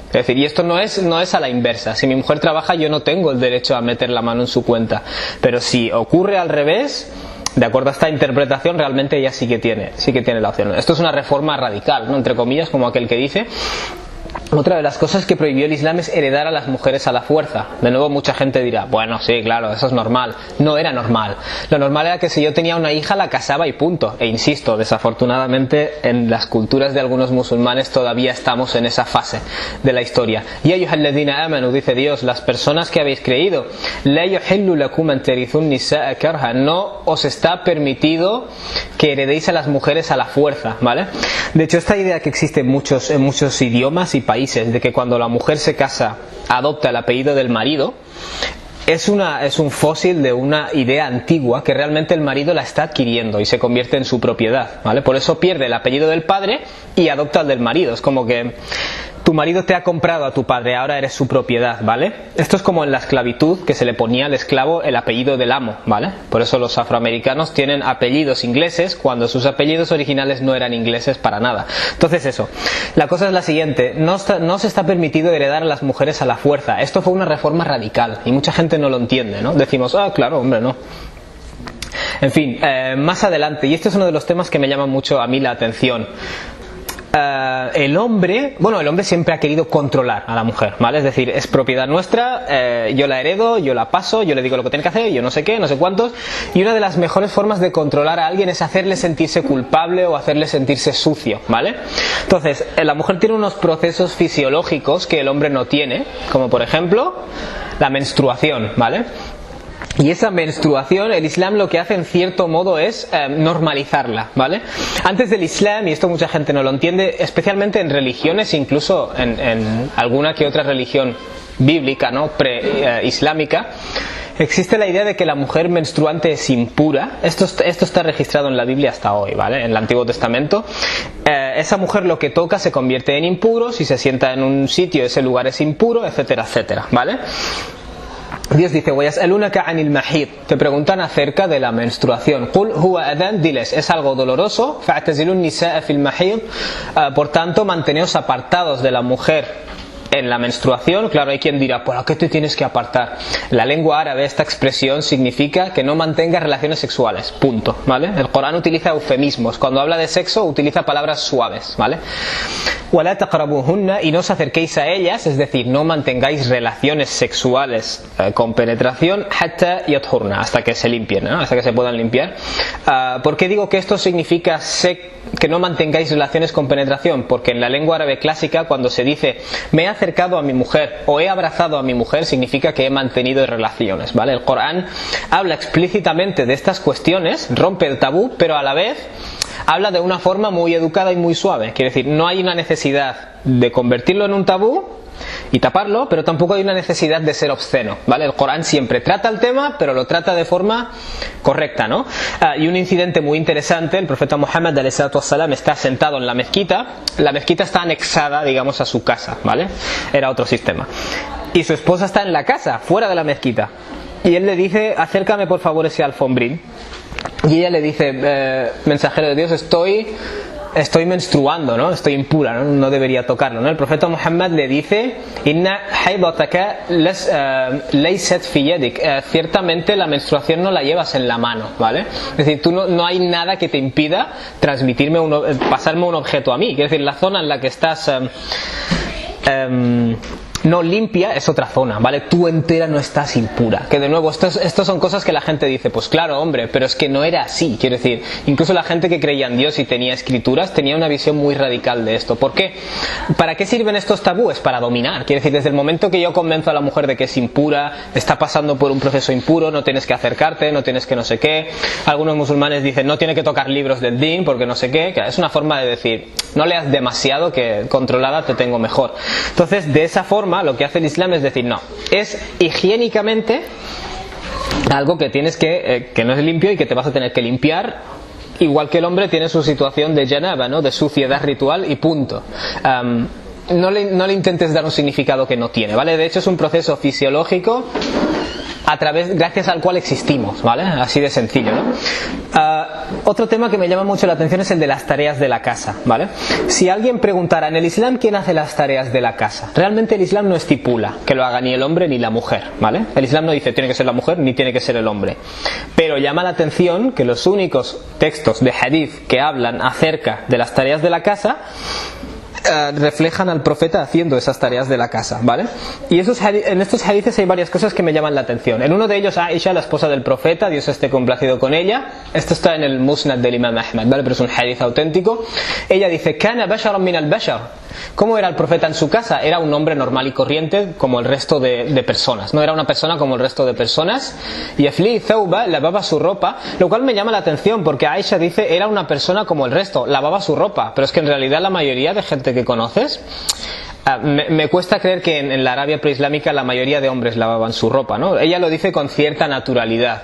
Es decir, y esto no es a la inversa. Si mi mujer trabaja, yo no tengo el derecho a meter la mano en su cuenta. Pero si ocurre al revés, de acuerdo a esta interpretación, realmente ella sí que tiene la opción. Esto es una reforma radical, ¿no? Entre comillas, como aquel que dice. Otra de las cosas que prohibió el Islam es heredar a las mujeres a la fuerza. De nuevo mucha gente dirá, bueno, sí, claro, eso es normal. No era normal. Lo normal era que si yo tenía una hija la casaba y punto. E insisto, desafortunadamente en las culturas de algunos musulmanes todavía estamos en esa fase de la historia. Ya ayyuhalladhina amanu, dice Dios, las personas que habéis creído, la yuhillu lakum an tarithun nisaa karha, no os está permitido que heredéis a las mujeres a la fuerza, ¿vale? De hecho, esta idea que existe en muchos idiomas y países, de que cuando la mujer se casa adopta el apellido del marido, es un fósil de una idea antigua que realmente el marido la está adquiriendo y se convierte en su propiedad, ¿vale? Por eso pierde el apellido del padre y adopta el del marido. Es como que tu marido te ha comprado a tu padre, ahora eres su propiedad, ¿vale? Esto es como en la esclavitud, que se le ponía al esclavo el apellido del amo, ¿vale? Por eso los afroamericanos tienen apellidos ingleses cuando sus apellidos originales no eran ingleses para nada. Entonces eso, la cosa es la siguiente, no se está permitido heredar a las mujeres a la fuerza. Esto fue una reforma radical y mucha gente no lo entiende, ¿no? Decimos, claro, hombre, no. En fin, más adelante, y este es uno de los temas que me llaman mucho a mí la atención. El hombre siempre ha querido controlar a la mujer, ¿vale? Es decir, es propiedad nuestra, yo la heredo, yo la paso, yo le digo lo que tiene que hacer, yo no sé qué, no sé cuántos, y una de las mejores formas de controlar a alguien es hacerle sentirse culpable o hacerle sentirse sucio, ¿vale? Entonces, la mujer tiene unos procesos fisiológicos que el hombre no tiene, como por ejemplo la menstruación, ¿vale? Y esa menstruación, el Islam lo que hace en cierto modo es normalizarla, ¿vale? Antes del Islam, y esto mucha gente no lo entiende, especialmente en religiones, incluso en alguna que otra religión bíblica, ¿no? Pre-islámica, existe la idea de que la mujer menstruante es impura. Esto está registrado en la Biblia hasta hoy, ¿vale? En el Antiguo Testamento. Esa mujer lo que toca se convierte en impuro, si se sienta en un sitio ese lugar es impuro, etcétera, etcétera, ¿vale? Dios dice, وَيَسْأَلُونَكَ عَنِ الْمَحِيضِ, te preguntan acerca de la menstruación. قُلْ هُوَ أَذًى, diles, es algo doloroso. فَاعْتَزِلُوا النِّسَاءَ فِي الْمَحِيضِ, por tanto, manteneos apartados de la mujer en la menstruación. Claro, hay quien dirá, ¿por qué te tienes que apartar? En la lengua árabe esta expresión significa que no mantengas relaciones sexuales, punto, ¿vale? El Corán utiliza eufemismos, cuando habla de sexo utiliza palabras suaves, ¿vale? وَلَا تَقْرَبُوهُنَّ, y no os acerquéis a ellas, es decir, no mantengáis relaciones sexuales con penetración حَتَّى يَطْهُرْنَ, hasta que se limpien, ¿no? Hasta que se puedan limpiar. ¿Por qué digo que esto significa que no mantengáis relaciones con penetración? Porque en la lengua árabe clásica, cuando se dice me he acercado a mi mujer o he abrazado a mi mujer, significa que he mantenido relaciones, ¿vale? El Corán habla explícitamente de estas cuestiones, rompe el tabú, pero a la vez habla de una forma muy educada y muy suave. Quiere decir, no hay una necesidad de convertirlo en un tabú y taparlo, pero tampoco hay una necesidad de ser obsceno, ¿vale? El Corán siempre trata el tema, pero lo trata de forma correcta, ¿no? Y un incidente muy interesante, el profeta Muhammad ﷺ está sentado en la mezquita está anexada, digamos, a su casa, ¿vale? Era otro sistema. Y su esposa está en la casa, fuera de la mezquita. Y él le dice, acércame por favor ese alfombrín. Y ella le dice, mensajero de Dios, estoy menstruando, ¿no? Estoy impura, ¿no? No debería tocarlo, ¿no? El profeta Muhammad le dice, Inna haydataka laysat fi yadik, ciertamente la menstruación no la llevas en la mano, ¿vale? Es decir, no hay nada que te impida pasarme un objeto a mí. Quiere decir, la zona en la que estás no limpia es otra zona, ¿vale? Tú entera no estás impura. Que de nuevo, estos son cosas que la gente dice, pues claro, hombre, pero es que no era así. Quiero decir, incluso la gente que creía en Dios y tenía escrituras tenía una visión muy radical de esto. ¿Por qué? ¿Para qué sirven estos tabúes? Para dominar. Quiere decir, desde el momento que yo convenzo a la mujer de que es impura, está pasando por un proceso impuro, no tienes que acercarte, no tienes que no sé qué. Algunos musulmanes dicen, no tiene que tocar libros del din porque no sé qué. Que es una forma de decir, no leas demasiado que controlada te tengo mejor. Entonces, de esa forma, lo que hace el Islam es decir, no, es higiénicamente algo que tienes que no es limpio y que te vas a tener que limpiar, igual que el hombre tiene su situación de janaba, ¿no? De suciedad ritual y punto. No le intentes dar un significado que no tiene, ¿vale? De hecho es un proceso fisiológico gracias al cual existimos, ¿vale? Así de sencillo, ¿no? Otro tema que me llama mucho la atención es el de las tareas de la casa, ¿vale? Si alguien preguntara, en el Islam, ¿quién hace las tareas de la casa? Realmente el Islam no estipula que lo haga ni el hombre ni la mujer, ¿vale? El Islam no dice tiene que ser la mujer ni tiene que ser el hombre. Pero llama la atención que los únicos textos de hadith que hablan acerca de las tareas de la casa reflejan al profeta haciendo esas tareas de la casa, ¿vale? Y en estos hadices hay varias cosas que me llaman la atención. En uno de ellos, Aisha, la esposa del profeta, Dios esté complacido con ella, esto está en el Musnad del Imam Ahmad, ¿vale? Pero es un hadith auténtico. Ella dice, Kana basharan min al-bashar. ¿Cómo era el profeta en su casa? Era un hombre normal y corriente como el resto de personas, no era una persona como el resto de personas. Yafli thawba, lavaba su ropa, lo cual me llama la atención porque Aisha dice era una persona como el resto, lavaba su ropa, pero es que en realidad la mayoría de gente que conoces, me cuesta creer que en la Arabia preislámica la mayoría de hombres lavaban su ropa, ¿no? Ella lo dice con cierta naturalidad,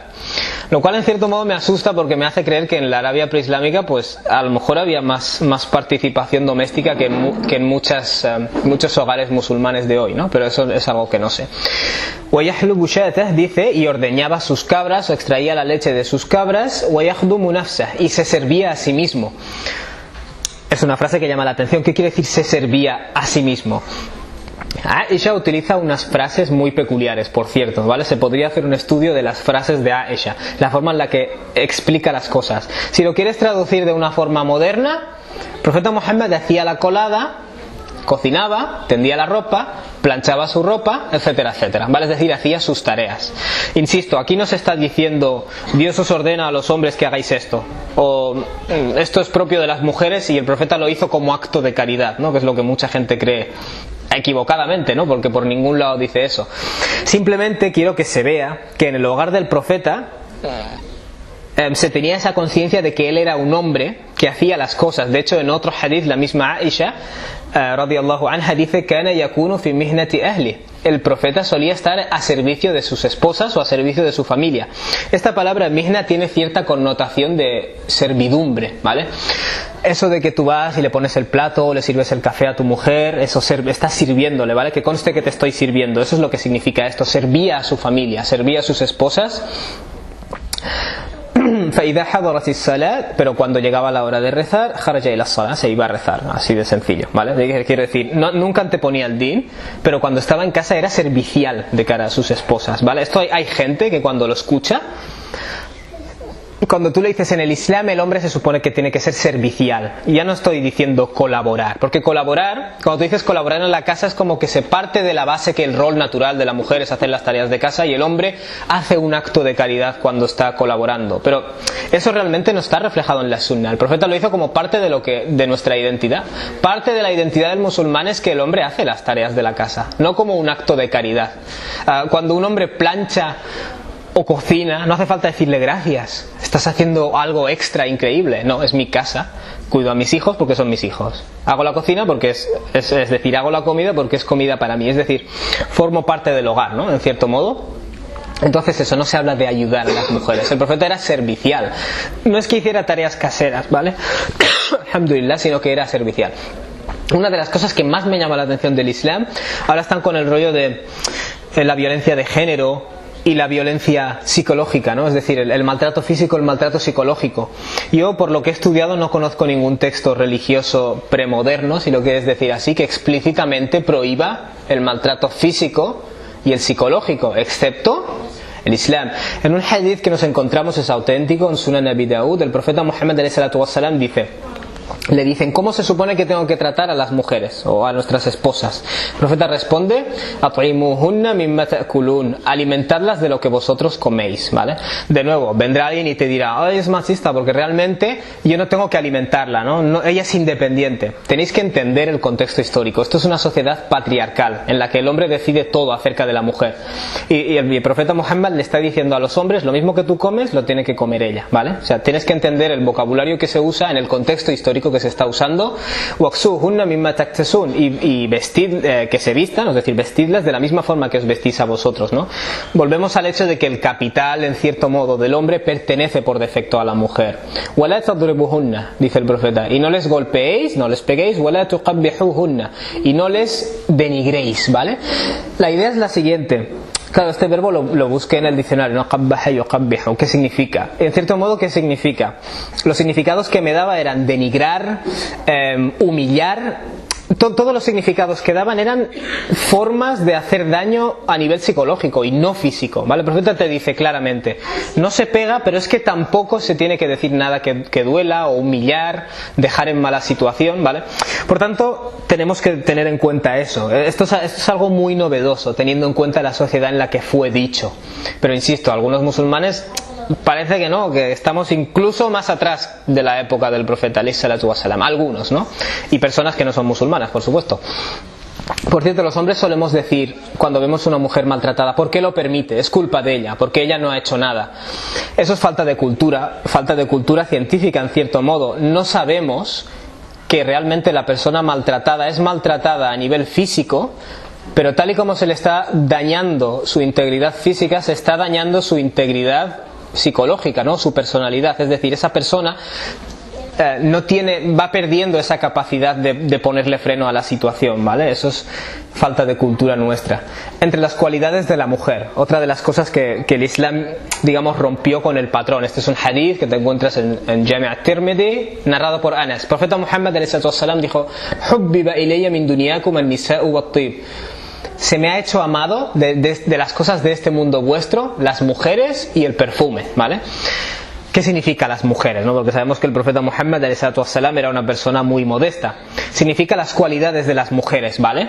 lo cual en cierto modo me asusta porque me hace creer que en la Arabia preislámica pues a lo mejor había más participación doméstica que en muchos hogares musulmanes de hoy, ¿no? Pero eso es algo que no sé. Dice, y ordeñaba sus cabras o extraía la leche de sus cabras, y se servía a sí mismo. Es una frase que llama la atención. ¿Qué quiere decir se servía a sí mismo? Aisha utiliza unas frases muy peculiares, por cierto, ¿vale? Se podría hacer un estudio de las frases de Aisha, la forma en la que explica las cosas. Si lo quieres traducir de una forma moderna, el profeta Muhammad hacía la colada, cocinaba, tendía la ropa, planchaba su ropa, etcétera, etcétera, ¿vale? Es decir, hacía sus tareas. Insisto, aquí no se está diciendo Dios os ordena a los hombres que hagáis esto, o esto es propio de las mujeres y el profeta lo hizo como acto de caridad, ¿no? Que es lo que mucha gente cree equivocadamente, ¿no? Porque por ningún lado dice eso. Simplemente quiero que se vea que en el hogar del profeta se tenía esa conciencia de que él era un hombre que hacía las cosas. De hecho, en otro hadith, la misma Aisha radiyallahu anha dice kana yakunu fi mihnati ahli. El profeta solía estar a servicio de sus esposas o a servicio de su familia. Esta palabra mihna tiene cierta connotación de servidumbre, ¿vale? Eso de que tú vas y le pones el plato o le sirves el café a tu mujer, eso estás sirviéndole, ¿vale? Que conste que te estoy sirviendo. Eso es lo que significa esto. Servía a su familia, servía a sus esposas. Pero cuando llegaba la hora de rezar, se iba a rezar, así de sencillo, ¿vale? Quiero decir, nunca anteponía el din, pero cuando estaba en casa era servicial de cara a sus esposas, ¿vale? Esto hay gente que cuando lo escucha, cuando tú le dices en el Islam el hombre se supone que tiene que ser servicial. Ya no estoy diciendo colaborar, porque colaborar, cuando tú dices colaborar en la casa es como que se parte de la base que el rol natural de la mujer es hacer las tareas de casa y el hombre hace un acto de caridad cuando está colaborando. Pero eso realmente no está reflejado en la sunna. El profeta lo hizo como parte de nuestra identidad. Parte de la identidad del musulmán es que el hombre hace las tareas de la casa, no como un acto de caridad. Cuando un hombre plancha o cocina, no hace falta decirle gracias, estás haciendo algo extra increíble. No, es mi casa, cuido a mis hijos porque son mis hijos, hago la cocina porque es decir, hago la comida porque es comida para mí, es decir, formo parte del hogar, ¿no? En cierto modo. Entonces eso, no se habla de ayudar a las mujeres. El profeta era servicial, no es que hiciera tareas caseras, ¿vale? Alhamdulillah, sino que era servicial. Una de las cosas que más me llama la atención del Islam, ahora están con el rollo de la violencia de género y la violencia psicológica, ¿no? Es decir, el maltrato físico, el maltrato psicológico. Yo, por lo que he estudiado, no conozco ningún texto religioso premoderno, si lo quieres decir así, que explícitamente prohíba el maltrato físico y el psicológico, excepto el Islam. En un hadith que nos encontramos, es auténtico, en Sunan Abi Daud, el profeta Muhammad ﷺ dice, le dicen, ¿cómo se supone que tengo que tratar a las mujeres o a nuestras esposas? El profeta responde, at'imuhunna mimma ta'kulun, alimentadlas de lo que vosotros coméis, ¿vale? De nuevo, vendrá alguien y te dirá, es machista porque realmente yo no tengo que alimentarla, ¿no? Ella es independiente. Tenéis que entender el contexto histórico. Esto es una sociedad patriarcal en la que el hombre decide todo acerca de la mujer. Y el profeta Muhammad le está diciendo a los hombres, lo mismo que tú comes, lo tiene que comer ella, ¿vale? O sea, tienes que entender el vocabulario que se usa en el contexto histórico que se está usando. Y vestid, que se vistan, es decir, vestidlas de la misma forma que os vestís a vosotros, ¿no? Volvemos al hecho de que el capital, en cierto modo, del hombre pertenece por defecto a la mujer. Dice el profeta, y no les golpeéis, no les peguéis, y no les denigréis, ¿vale? La idea es la siguiente, Claro, este verbo lo busqué en el diccionario, ¿no? Qabbaha yuqabbihu. ¿Qué significa? En cierto modo, ¿qué significa? Los significados que me daba eran denigrar, humillar. Todos los significados que daban eran formas de hacer daño a nivel psicológico y no físico, ¿vale? El profeta te dice claramente, no se pega, pero es que tampoco se tiene que decir nada que duela o humillar, dejar en mala situación, ¿vale? Por tanto, tenemos que tener en cuenta eso. Esto es algo muy novedoso, teniendo en cuenta la sociedad en la que fue dicho. Pero insisto, algunos musulmanes parece que no, que estamos incluso más atrás de la época del profeta alayhi salatu wasalam, algunos, ¿no? Y personas que no son musulmanas, por supuesto. Por cierto, los hombres solemos decir, cuando vemos una mujer maltratada, ¿por qué lo permite? Es culpa de ella, porque ella no ha hecho nada. Eso es falta de cultura científica en cierto modo. No sabemos que realmente la persona maltratada es maltratada a nivel físico, pero tal y como se le está dañando su integridad física, se está dañando su integridad psicológica, ¿no? Su personalidad. Es decir, esa persona va perdiendo esa capacidad de ponerle freno a la situación, ¿vale? Eso es falta de cultura nuestra. Entre las cualidades de la mujer, otra de las cosas que el Islam, digamos, rompió con el patrón. Este es un hadith que te encuentras en Jami' at-Tirmidhi, narrado por Anas. El profeta Muhammad ﷺ dijo: "Hubbiba ilayya min dunyakum an-nisa'u wat-tib". Se me ha hecho amado de las cosas de este mundo vuestro, las mujeres y el perfume, ¿vale? ¿Qué significa las mujeres? ¿No? Porque sabemos que el profeta Muhammad ﷺ era una persona muy modesta. Significa las cualidades de las mujeres, ¿vale?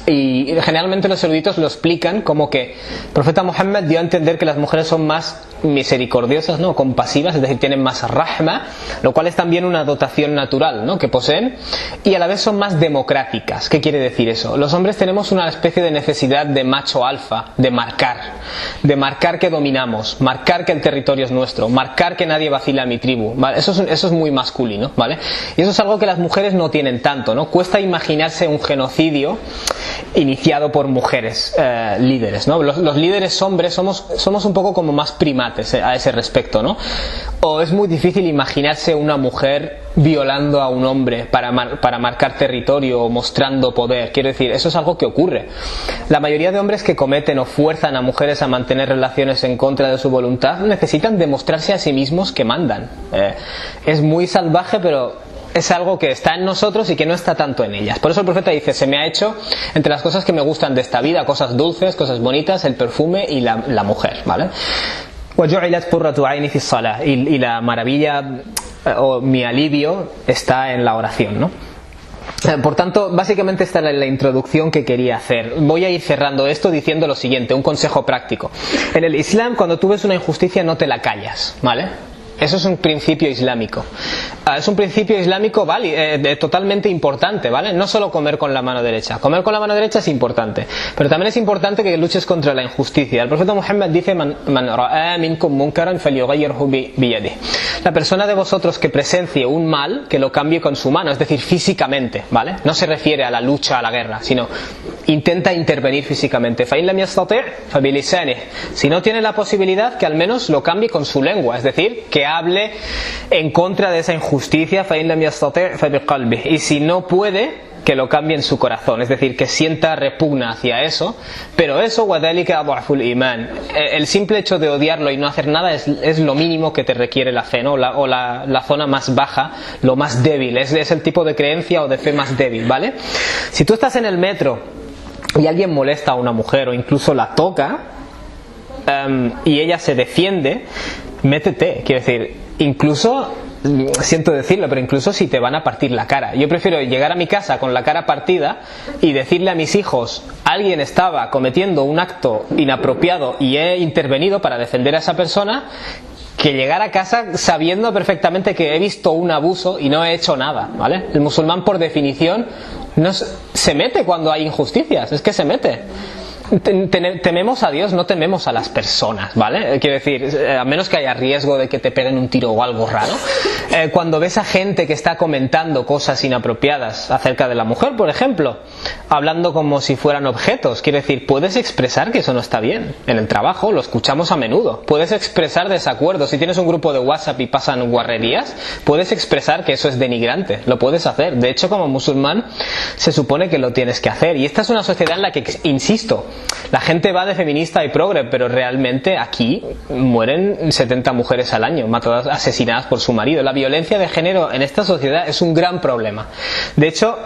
Y generalmente los eruditos lo explican como que el profeta Muhammad dio a entender que las mujeres son más misericordiosas, ¿no? Compasivas, es decir, tienen más rahma, lo cual es también una dotación natural, ¿no? Que poseen, y a la vez son más democráticas. ¿Qué quiere decir eso? Los hombres tenemos una especie de necesidad de macho alfa, de marcar que dominamos, marcar que el territorio es nuestro, marcar que nadie vacila a mi tribu, ¿vale? Eso es muy masculino, ¿vale? Y eso es algo que las mujeres no tienen tanto, ¿no? Cuesta imaginarse un genocidio iniciado por mujeres líderes, ¿no? Los líderes hombres somos un poco como más primates a ese respecto, ¿no? O es muy difícil imaginarse una mujer violando a un hombre para marcar territorio o mostrando poder. Quiero decir, eso es algo que ocurre. La mayoría de hombres que cometen o fuerzan a mujeres a mantener relaciones en contra de su voluntad necesitan demostrarse a sí mismos que mandan. Es muy salvaje, pero es algo que está en nosotros y que no está tanto en ellas. Por eso el profeta dice: se me ha hecho entre las cosas que me gustan de esta vida, cosas dulces, cosas bonitas, el perfume y la mujer, ¿vale? Y la maravilla o mi alivio está en la oración, ¿no? Por tanto, básicamente esta es la introducción que quería hacer. Voy a ir cerrando esto diciendo lo siguiente, un consejo práctico. En el Islam, cuando tú ves una injusticia, no te la callas, ¿vale? Eso es un principio islámico. Es un principio islámico totalmente importante, ¿vale? No solo comer con la mano derecha. Comer con la mano derecha es importante, pero también es importante que luches contra la injusticia. El profeta Muhammad dice: Man ra'a minkum munkaran falyughayyirhu biyadihi. La persona de vosotros que presencie un mal, que lo cambie con su mano, es decir, físicamente, ¿vale? No se refiere a la lucha, a la guerra, sino intenta intervenir físicamente. Fa in lam yastati' fa bilisanihi. Si no tiene la posibilidad, que al menos lo cambie con su lengua, es decir, que hable en contra de esa injusticia. fa in lam yastati' fa biqalbihi. Y si no puede, que lo cambie en su corazón, es decir, que sienta repugna hacia eso. Pero eso, wadhalika adhaful iman, el simple hecho de odiarlo y no hacer nada es lo mínimo que te requiere la fe, ¿no? O la zona más baja, lo más débil, es el tipo de creencia o de fe más débil, ¿vale? Si tú estás en el metro y alguien molesta a una mujer o incluso la toca, y ella se defiende, métete. Quiero decir, incluso, siento decirlo, pero incluso si te van a partir la cara. Yo prefiero llegar a mi casa con la cara partida y decirle a mis hijos: alguien estaba cometiendo un acto inapropiado y he intervenido para defender a esa persona, que llegar a casa sabiendo perfectamente que he visto un abuso y no he hecho nada, ¿vale? El musulmán, por definición, no se mete cuando hay injusticias, es que se mete. Tememos a Dios, no tememos a las personas, ¿vale? Quiero decir, a menos que haya riesgo de que te peguen un tiro o algo raro. Cuando ves a gente que está comentando cosas inapropiadas acerca de la mujer, por ejemplo, hablando como si fueran objetos, quiero decir, puedes expresar que eso no está bien. En el trabajo lo escuchamos a menudo. Puedes expresar desacuerdo. Si tienes un grupo de WhatsApp y pasan guarrerías, puedes expresar que eso es denigrante. Lo puedes hacer. De hecho, como musulmán, se supone que lo tienes que hacer. Y esta es una sociedad en la que, insisto, la gente va de feminista y progre, pero realmente aquí mueren 70 mujeres al año, matadas, asesinadas por su marido. La violencia de género en esta sociedad es un gran problema. De hecho,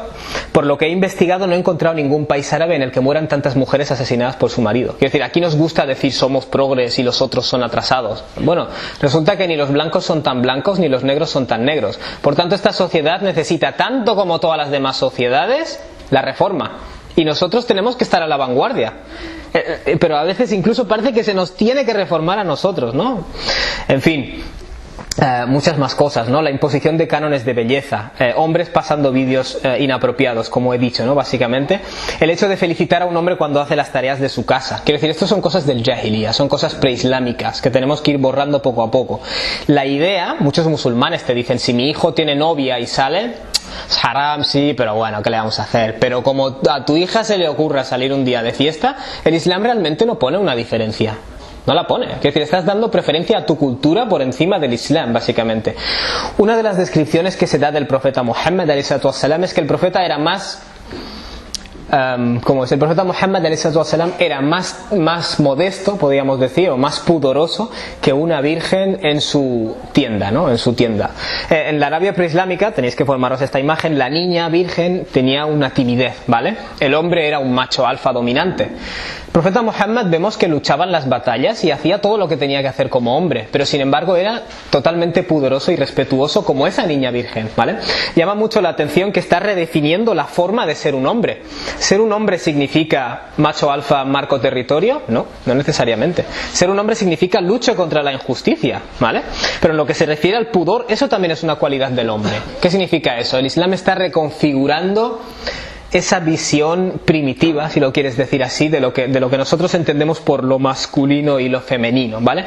por lo que he investigado, no he encontrado ningún país árabe en el que mueran tantas mujeres asesinadas por su marido. Quiero decir, aquí nos gusta decir somos progres y los otros son atrasados. Bueno, resulta que ni los blancos son tan blancos ni los negros son tan negros. Por tanto, esta sociedad necesita, tanto como todas las demás sociedades, la reforma. Y nosotros tenemos que estar a la vanguardia. Pero a veces incluso parece que se nos tiene que reformar a nosotros, ¿no? En fin. Muchas más cosas, ¿no? La imposición de cánones de belleza, hombres pasando vídeos inapropiados, como he dicho, ¿no? Básicamente, el hecho de felicitar a un hombre cuando hace las tareas de su casa. Quiero decir, esto son cosas del jahiliya, son cosas preislámicas que tenemos que ir borrando poco a poco. La idea, muchos musulmanes te dicen, si mi hijo tiene novia y sale, es haram, sí, pero bueno, ¿qué le vamos a hacer? Pero como a tu hija se le ocurra salir un día de fiesta, el Islam realmente no pone una diferencia. No la pone. Es decir, estás dando preferencia a tu cultura por encima del Islam, básicamente. Una de las descripciones que se da del profeta Muhammad ﷺ es que el profeta era más... el profeta Muhammad ﷺ era más modesto, podríamos decir, o más pudoroso que una virgen en su tienda, ¿no? En su tienda. En la Arabia preislámica, tenéis que formaros esta imagen, la niña virgen tenía una timidez, ¿vale? El hombre era un macho alfa dominante. El profeta Muhammad vemos que luchaba en las batallas y hacía todo lo que tenía que hacer como hombre, pero sin embargo era totalmente pudoroso y respetuoso como esa niña virgen, ¿vale? Llama mucho la atención que está redefiniendo la forma de ser un hombre. ¿Ser un hombre significa macho alfa, marco territorio? No, no necesariamente. Ser un hombre significa lucha contra la injusticia, ¿vale? Pero en lo que se refiere al pudor, eso también es una cualidad del hombre. ¿Qué significa eso? El Islam está reconfigurando esa visión primitiva, si lo quieres decir así, de lo que nosotros entendemos por lo masculino y lo femenino, ¿vale?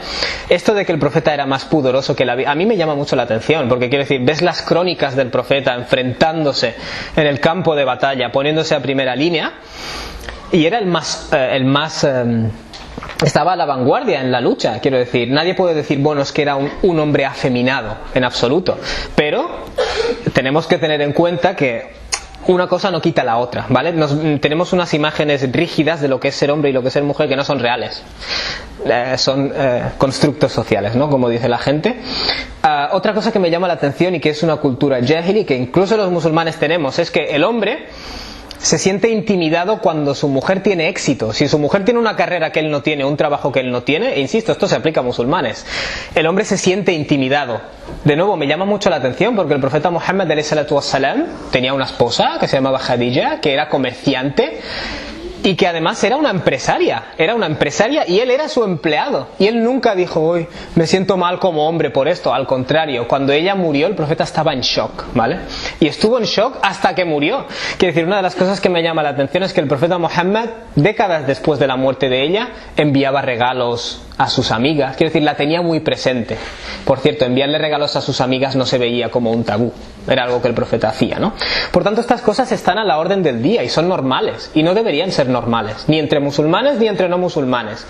Esto de que el profeta era más pudoroso que a mí me llama mucho la atención, porque quiero decir, ves las crónicas del profeta enfrentándose en el campo de batalla, poniéndose a primera línea, y era estaba a la vanguardia en la lucha, quiero decir. Nadie puede decir, bueno, es que era un hombre afeminado, en absoluto. Pero tenemos que tener en cuenta que una cosa no quita la otra, ¿vale? Tenemos unas imágenes rígidas de lo que es ser hombre y lo que es ser mujer que no son reales. Son constructos sociales, ¿no? Como dice la gente. Otra cosa que me llama la atención y que es una cultura jahili, que incluso los musulmanes tenemos, es que el hombre se siente intimidado cuando su mujer tiene éxito. Si su mujer tiene una carrera que él no tiene, un trabajo que él no tiene, e insisto, esto se aplica a musulmanes, el hombre se siente intimidado. De nuevo, me llama mucho la atención porque el profeta Muhammad ﷺ tenía una esposa que se llamaba Khadija, que era comerciante y que además era una empresaria y él era su empleado, y él nunca dijo, uy, me siento mal como hombre por esto. Al contrario, cuando ella murió el profeta estaba en shock, ¿vale? Y estuvo en shock hasta que murió. Quiero decir, una de las cosas que me llama la atención es que el profeta Muhammad, décadas después de la muerte de ella, enviaba regalos a sus amigas. Quiero decir, la tenía muy presente. Por cierto, enviarle regalos a sus amigas no se veía como un tabú, era algo que el profeta hacía, ¿no? Por tanto, estas cosas están a la orden del día y son normales, y no deberían ser normales, ni entre musulmanes ni entre no musulmanes.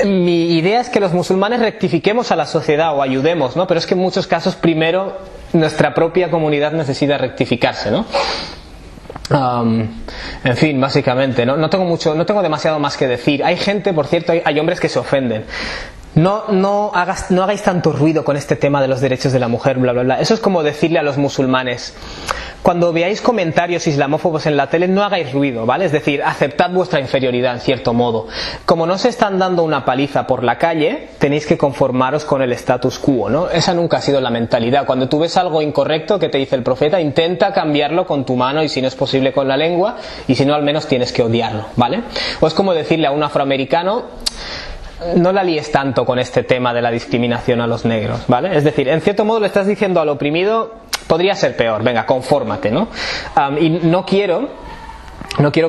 Mi idea es que los musulmanes rectifiquemos a la sociedad o ayudemos, ¿no? Pero es que en muchos casos primero nuestra propia comunidad necesita rectificarse, ¿no? En fin, básicamente, no tengo demasiado más que decir. Hay gente, por cierto, hay hombres que se ofenden. No hagáis tanto ruido con este tema de los derechos de la mujer, bla bla bla. Eso es como decirle a los musulmanes, cuando veáis comentarios islamófobos en la tele, no hagáis ruido, ¿vale? Es decir, aceptad vuestra inferioridad en cierto modo. Como no se están dando una paliza por la calle, tenéis que conformaros con el status quo, ¿no? Esa nunca ha sido la mentalidad. Cuando tú ves algo incorrecto que te dice el profeta, intenta cambiarlo con tu mano y si no es posible con la lengua, y si no al menos tienes que odiarlo, ¿vale? O es como decirle a un afroamericano, no la líes tanto con este tema de la discriminación a los negros, ¿vale? Es decir, en cierto modo le estás diciendo al oprimido, podría ser peor, venga, confórmate, ¿no? Y no quiero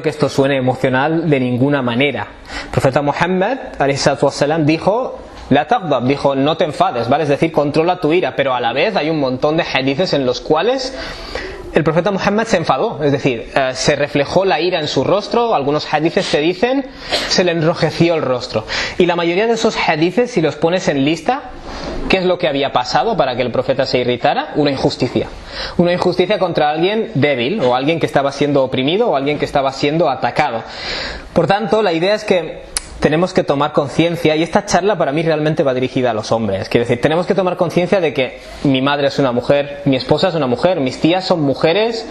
que esto suene emocional de ninguna manera. El profeta Muhammad ﷺ dijo, la taghdab, dijo, no te enfades, ¿vale? Es decir, controla tu ira, pero a la vez hay un montón de hadices en los cuales el profeta Muhammad se enfadó, es decir, se reflejó la ira en su rostro. Algunos hadices te dicen, se le enrojeció el rostro. Y la mayoría de esos hadices, si los pones en lista, ¿Qué es lo que había pasado para que el profeta se irritara? Una injusticia. Una injusticia contra alguien débil, o alguien que estaba siendo oprimido, o alguien que estaba siendo atacado. Por tanto, la idea es que tenemos que tomar conciencia, y esta charla para mí realmente va dirigida a los hombres. Quiero decir, tenemos que tomar conciencia de que mi madre es una mujer, mi esposa es una mujer, mis tías son mujeres,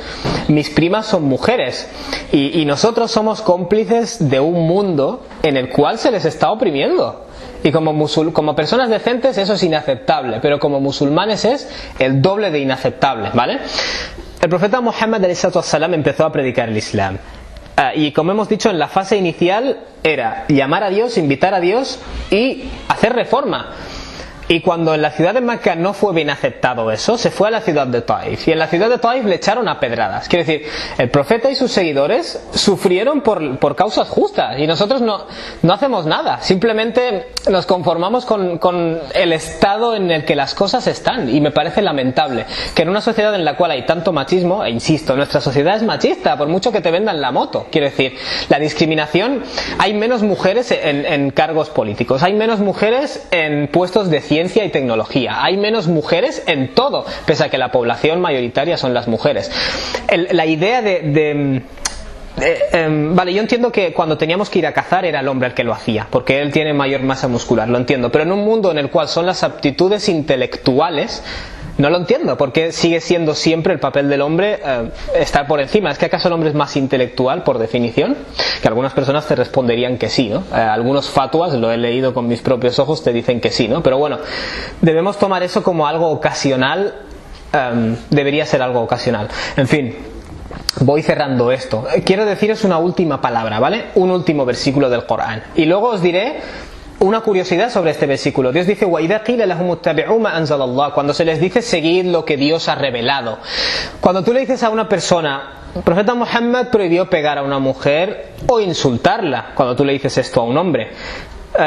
mis primas son mujeres, y nosotros somos cómplices de un mundo en el cual se les está oprimiendo. Y como personas decentes eso es inaceptable, pero como musulmanes es el doble de inaceptable, ¿vale? El profeta Muhammad ﷺ empezó a predicar el Islam. Y como hemos dicho, en la fase inicial era llamar a Dios, invitar a Dios y hacer reforma. Y cuando en la ciudad de Mecca no fue bien aceptado eso, se fue a la ciudad de Taif. Y en la ciudad de Taif le echaron a pedradas. Quiere decir, el profeta y sus seguidores sufrieron por causas justas. Y nosotros no hacemos nada. Simplemente nos conformamos con el estado en el que las cosas están. Y me parece lamentable que en una sociedad en la cual hay tanto machismo, e insisto, nuestra sociedad es machista, por mucho que te vendan la moto. Quiero decir, la discriminación, hay menos mujeres en cargos políticos, hay menos mujeres en puestos de ciencia y tecnología, hay menos mujeres en todo, pese a que la población mayoritaria son las mujeres. La idea vale, yo entiendo que cuando teníamos que ir a cazar era el hombre el que lo hacía, porque él tiene mayor masa muscular, lo entiendo, pero en un mundo en el cual son las aptitudes intelectuales, no lo entiendo, porque sigue siendo siempre el papel del hombre estar por encima. ¿Es que acaso el hombre es más intelectual por definición? Que algunas personas te responderían que sí, ¿no? Algunos fatuas, lo he leído con mis propios ojos, te dicen que sí, ¿no? Pero bueno, debemos tomar eso como algo ocasional, debería ser algo ocasional. En fin, voy cerrando esto. Quiero deciros una última palabra, ¿vale? Un último versículo del Corán. Y luego os diré una curiosidad sobre este versículo. Dios dice: وَإِذَا قِيلَ لَهُمُ اتَّبِعُوا مَا أَنزَلَ اللَّهُ. Cuando se les dice seguid lo que Dios ha revelado. Cuando tú le dices a una persona, el profeta Muhammad prohibió pegar a una mujer o insultarla, cuando tú le dices esto a un hombre.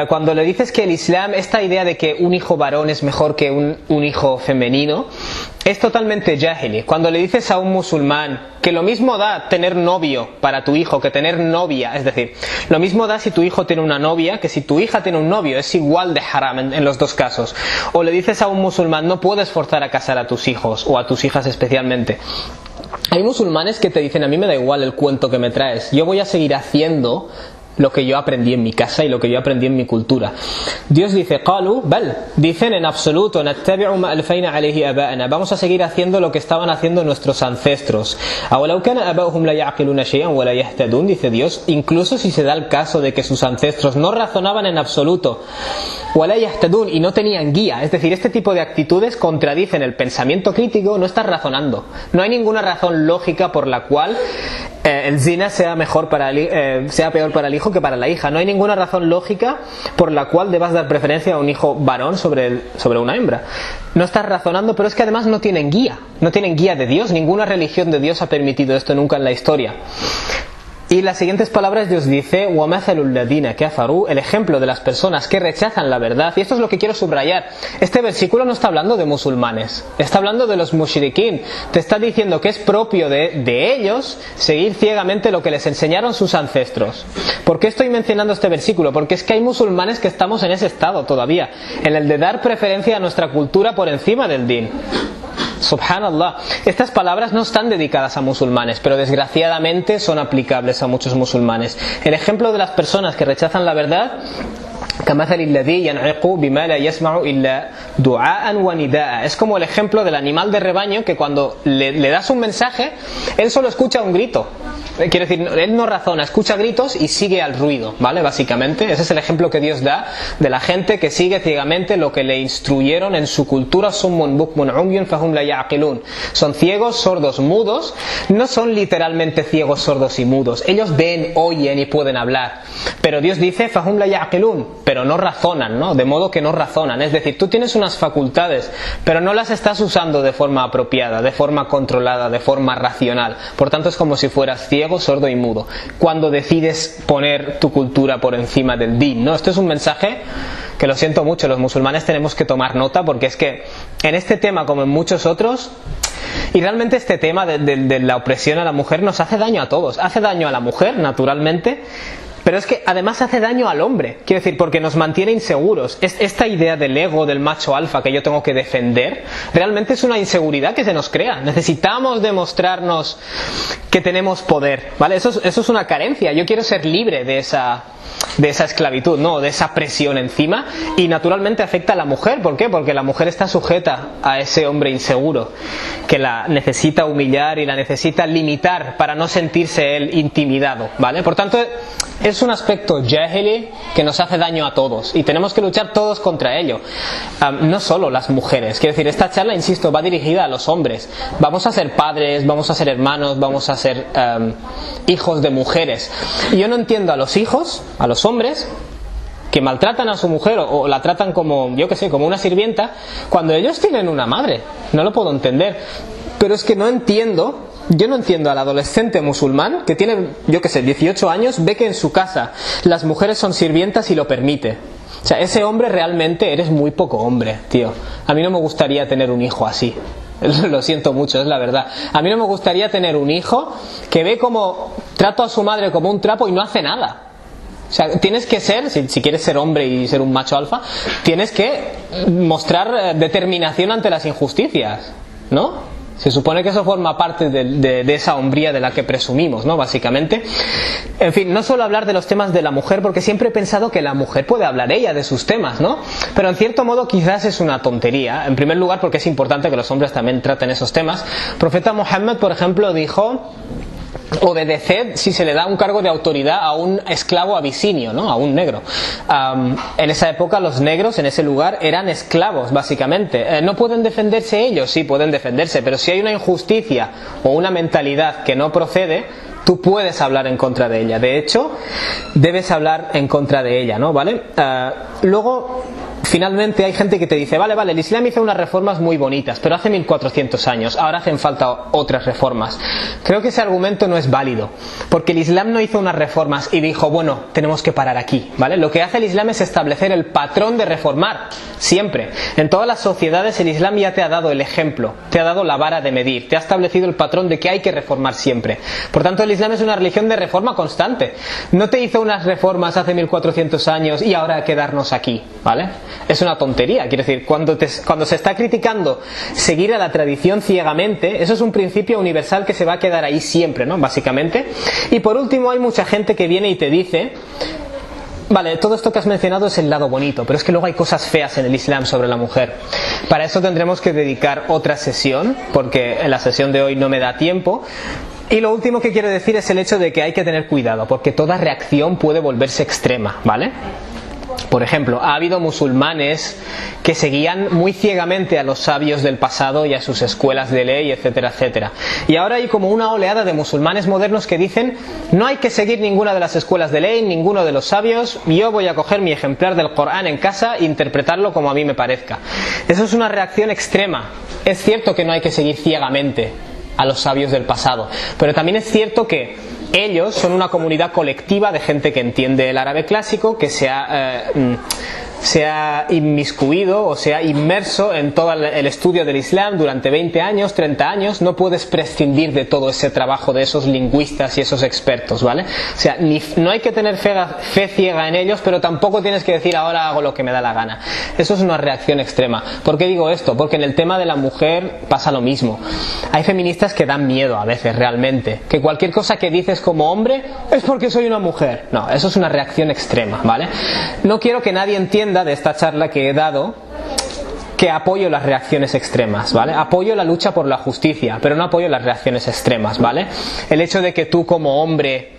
Cuando le dices que el Islam, esta idea de que un hijo varón es mejor que un hijo femenino, es totalmente jahili. Cuando le dices a un musulmán que lo mismo da tener novio para tu hijo que tener novia, es decir, lo mismo da si tu hijo tiene una novia que si tu hija tiene un novio, es igual de haram en los dos casos. O le dices a un musulmán, no puedes forzar a casar a tus hijos o a tus hijas especialmente. Hay musulmanes que te dicen: a mí me da igual el cuento que me traes, yo voy a seguir haciendo lo que yo aprendí en mi casa y lo que yo aprendí en mi cultura. Dios dice: qalu bal, dicen en absoluto, nattabi'u ma alfayna alayhi aba'ana, vamos a seguir haciendo lo que estaban haciendo nuestros ancestros. Awalau kana aba'uhum la ya'qiluna shay'an wa la yahtadun, dice Dios, incluso si se da el caso de que sus ancestros no razonaban en absoluto, wa la yahtadun, y no tenían guía, es decir, este tipo de actitudes contradicen el pensamiento crítico, no estás razonando. No hay ninguna razón lógica por la cual el zina sea peor para el hijo que para la hija. No hay ninguna razón lógica por la cual debas dar preferencia a un hijo varón sobre una hembra. No estás razonando, pero es que además no tienen guía de Dios. Ninguna religión de Dios ha permitido esto nunca en la historia. Y las siguientes palabras Dios dice: وَمَثَلُ الَّذِينَ كَفَرُوا, el ejemplo de las personas que rechazan la verdad. Y esto es lo que quiero subrayar. Este versículo no está hablando de musulmanes, está hablando de los mushrikin. Te está diciendo que es propio de ellos seguir ciegamente lo que les enseñaron sus ancestros. ¿Por qué estoy mencionando este versículo? Porque es que hay musulmanes que estamos en ese estado todavía, en el de dar preferencia a nuestra cultura por encima del din. Subhanallah. Estas palabras no están dedicadas a musulmanes, pero desgraciadamente son aplicables a muchos musulmanes. El ejemplo de las personas que rechazan la verdad: es como el ejemplo del animal de rebaño que cuando le das un mensaje, él solo escucha un grito. Quiere decir, él no razona, escucha gritos y sigue al ruido, ¿vale? Básicamente, ese es el ejemplo que Dios da de la gente que sigue ciegamente lo que le instruyeron en su cultura. Summun bukmun umyun fahum la ya'qilun. Son ciegos, sordos, mudos. No son literalmente ciegos, sordos y mudos. Ellos ven, oyen y pueden hablar. Pero Dios dice fahum la ya'qilun, pero no razonan, ¿no? De modo que no razonan. Es decir, tú tienes unas facultades, pero no las estás usando de forma apropiada, de forma controlada, de forma racional. Por tanto, es como si fueras ciego, sordo y mudo cuando decides poner tu cultura por encima del din, ¿no? Esto es un mensaje que, lo siento mucho, los musulmanes tenemos que tomar nota, porque es que en este tema, como en muchos otros, y realmente este tema de la opresión a la mujer nos hace daño a todos. Hace daño a la mujer, naturalmente, Pero es que además hace daño al hombre, quiero decir, porque nos mantiene inseguros. Esta idea del ego, del macho alfa que yo tengo que defender, realmente es una inseguridad que se nos crea. Necesitamos demostrarnos que tenemos poder, ¿vale? Eso es una carencia. Yo quiero ser libre de esa esclavitud, ¿no? De esa presión encima, y naturalmente afecta a la mujer. ¿Por qué? Porque la mujer está sujeta a ese hombre inseguro que la necesita humillar y la necesita limitar para no sentirse él intimidado, ¿vale? Por tanto, es un aspecto jahili que nos hace daño a todos y tenemos que luchar todos contra ello, no solo las mujeres. Quiero decir, esta charla, insisto, va dirigida a los hombres. Vamos a ser padres, vamos a ser hermanos, vamos a ser hijos de mujeres, y yo no entiendo a los hijos, a los hombres que maltratan a su mujer o la tratan como, yo qué sé, como una sirvienta, cuando ellos tienen una madre. No lo puedo entender. Pero es que yo no entiendo al adolescente musulmán que tiene, yo qué sé, 18 años, ve que en su casa las mujeres son sirvientas y lo permite. O sea, ese hombre realmente eres muy poco hombre, tío. A mí no me gustaría tener un hijo así. Lo siento mucho, es la verdad. A mí no me gustaría tener un hijo que ve como trato a su madre como un trapo y no hace nada. O sea, tienes que ser, si quieres ser hombre y ser un macho alfa, tienes que mostrar determinación ante las injusticias, ¿no? Se supone que eso forma parte de esa hombría de la que presumimos, ¿no? Básicamente. En fin, no suelo hablar de los temas de la mujer porque siempre he pensado que la mujer puede hablar ella de sus temas, ¿no? Pero en cierto modo quizás es una tontería. En primer lugar porque es importante que los hombres también traten esos temas. El profeta Muhammad, por ejemplo, dijo: obedeced si se le da un cargo de autoridad a un esclavo abisinio, ¿no? A un negro. En esa época los negros en ese lugar eran esclavos, básicamente. ¿No pueden defenderse ellos? Sí, pueden defenderse, pero si hay una injusticia o una mentalidad que no procede, tú puedes hablar en contra de ella. De hecho, debes hablar en contra de ella, ¿no? ¿Vale? Luego, finalmente hay gente que te dice: vale, el Islam hizo unas reformas muy bonitas, pero hace 1400 años, ahora hacen falta otras reformas. Creo que ese argumento no es válido, porque el Islam no hizo unas reformas y dijo: bueno, tenemos que parar aquí, ¿vale? Lo que hace el Islam es establecer el patrón de reformar, siempre. En todas las sociedades el Islam ya te ha dado el ejemplo, te ha dado la vara de medir, te ha establecido el patrón de que hay que reformar siempre. Por tanto, el Islam es una religión de reforma constante. No te hizo unas reformas hace 1400 años y ahora hay que quedarnos aquí, ¿vale? Es una tontería. Quiero decir, cuando se está criticando seguir a la tradición ciegamente, eso es un principio universal que se va a quedar ahí siempre, ¿no? Básicamente. Y por último, hay mucha gente que viene y te dice: vale, todo esto que has mencionado es el lado bonito, pero es que luego hay cosas feas en el Islam sobre la mujer. Para eso tendremos que dedicar otra sesión, porque en la sesión de hoy no me da tiempo. Y lo último que quiero decir es el hecho de que hay que tener cuidado, porque toda reacción puede volverse extrema, ¿vale? Por ejemplo, ha habido musulmanes que seguían muy ciegamente a los sabios del pasado y a sus escuelas de ley, etcétera, etcétera. Y ahora hay como una oleada de musulmanes modernos que dicen: no hay que seguir ninguna de las escuelas de ley, ninguno de los sabios, yo voy a coger mi ejemplar del Corán en casa e interpretarlo como a mí me parezca. Eso es una reacción extrema. Es cierto que no hay que seguir ciegamente a los sabios del pasado, pero también es cierto que ellos son una comunidad colectiva de gente que entiende el árabe clásico, que se ha inmiscuido o se ha inmerso en todo el estudio del Islam durante 20 años, 30 años. No puedes prescindir de todo ese trabajo de esos lingüistas y esos expertos, ¿vale? O sea, no hay que tener fe ciega en ellos, pero tampoco tienes que decir: ahora hago lo que me da la gana. Eso es una reacción extrema. ¿Por qué digo esto? Porque en el tema de la mujer pasa lo mismo. Hay feministas que dan miedo a veces, realmente, que cualquier cosa que dices como hombre es porque soy una mujer. No, eso es una reacción extrema, ¿vale? No quiero que nadie entienda de esta charla que he dado que apoyo las reacciones extremas, ¿vale? Apoyo la lucha por la justicia, pero no apoyo las reacciones extremas, ¿vale? El hecho de que tú como hombre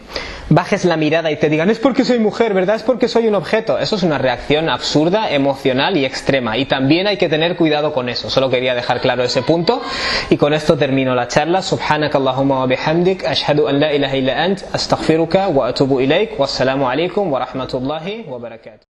bajes la mirada y te digan: es porque soy mujer, ¿verdad? Es porque soy un objeto. Eso es una reacción absurda, emocional y extrema, y también hay que tener cuidado con eso. Solo quería dejar claro ese punto, y con esto termino la charla. Subhanakallahumma wa bihamdik, ashhadu an la ilaha illa ant, astaghfiruka wa atubu ilaik, wassalamu alaikum wa rahmatullahi wa barakatuh.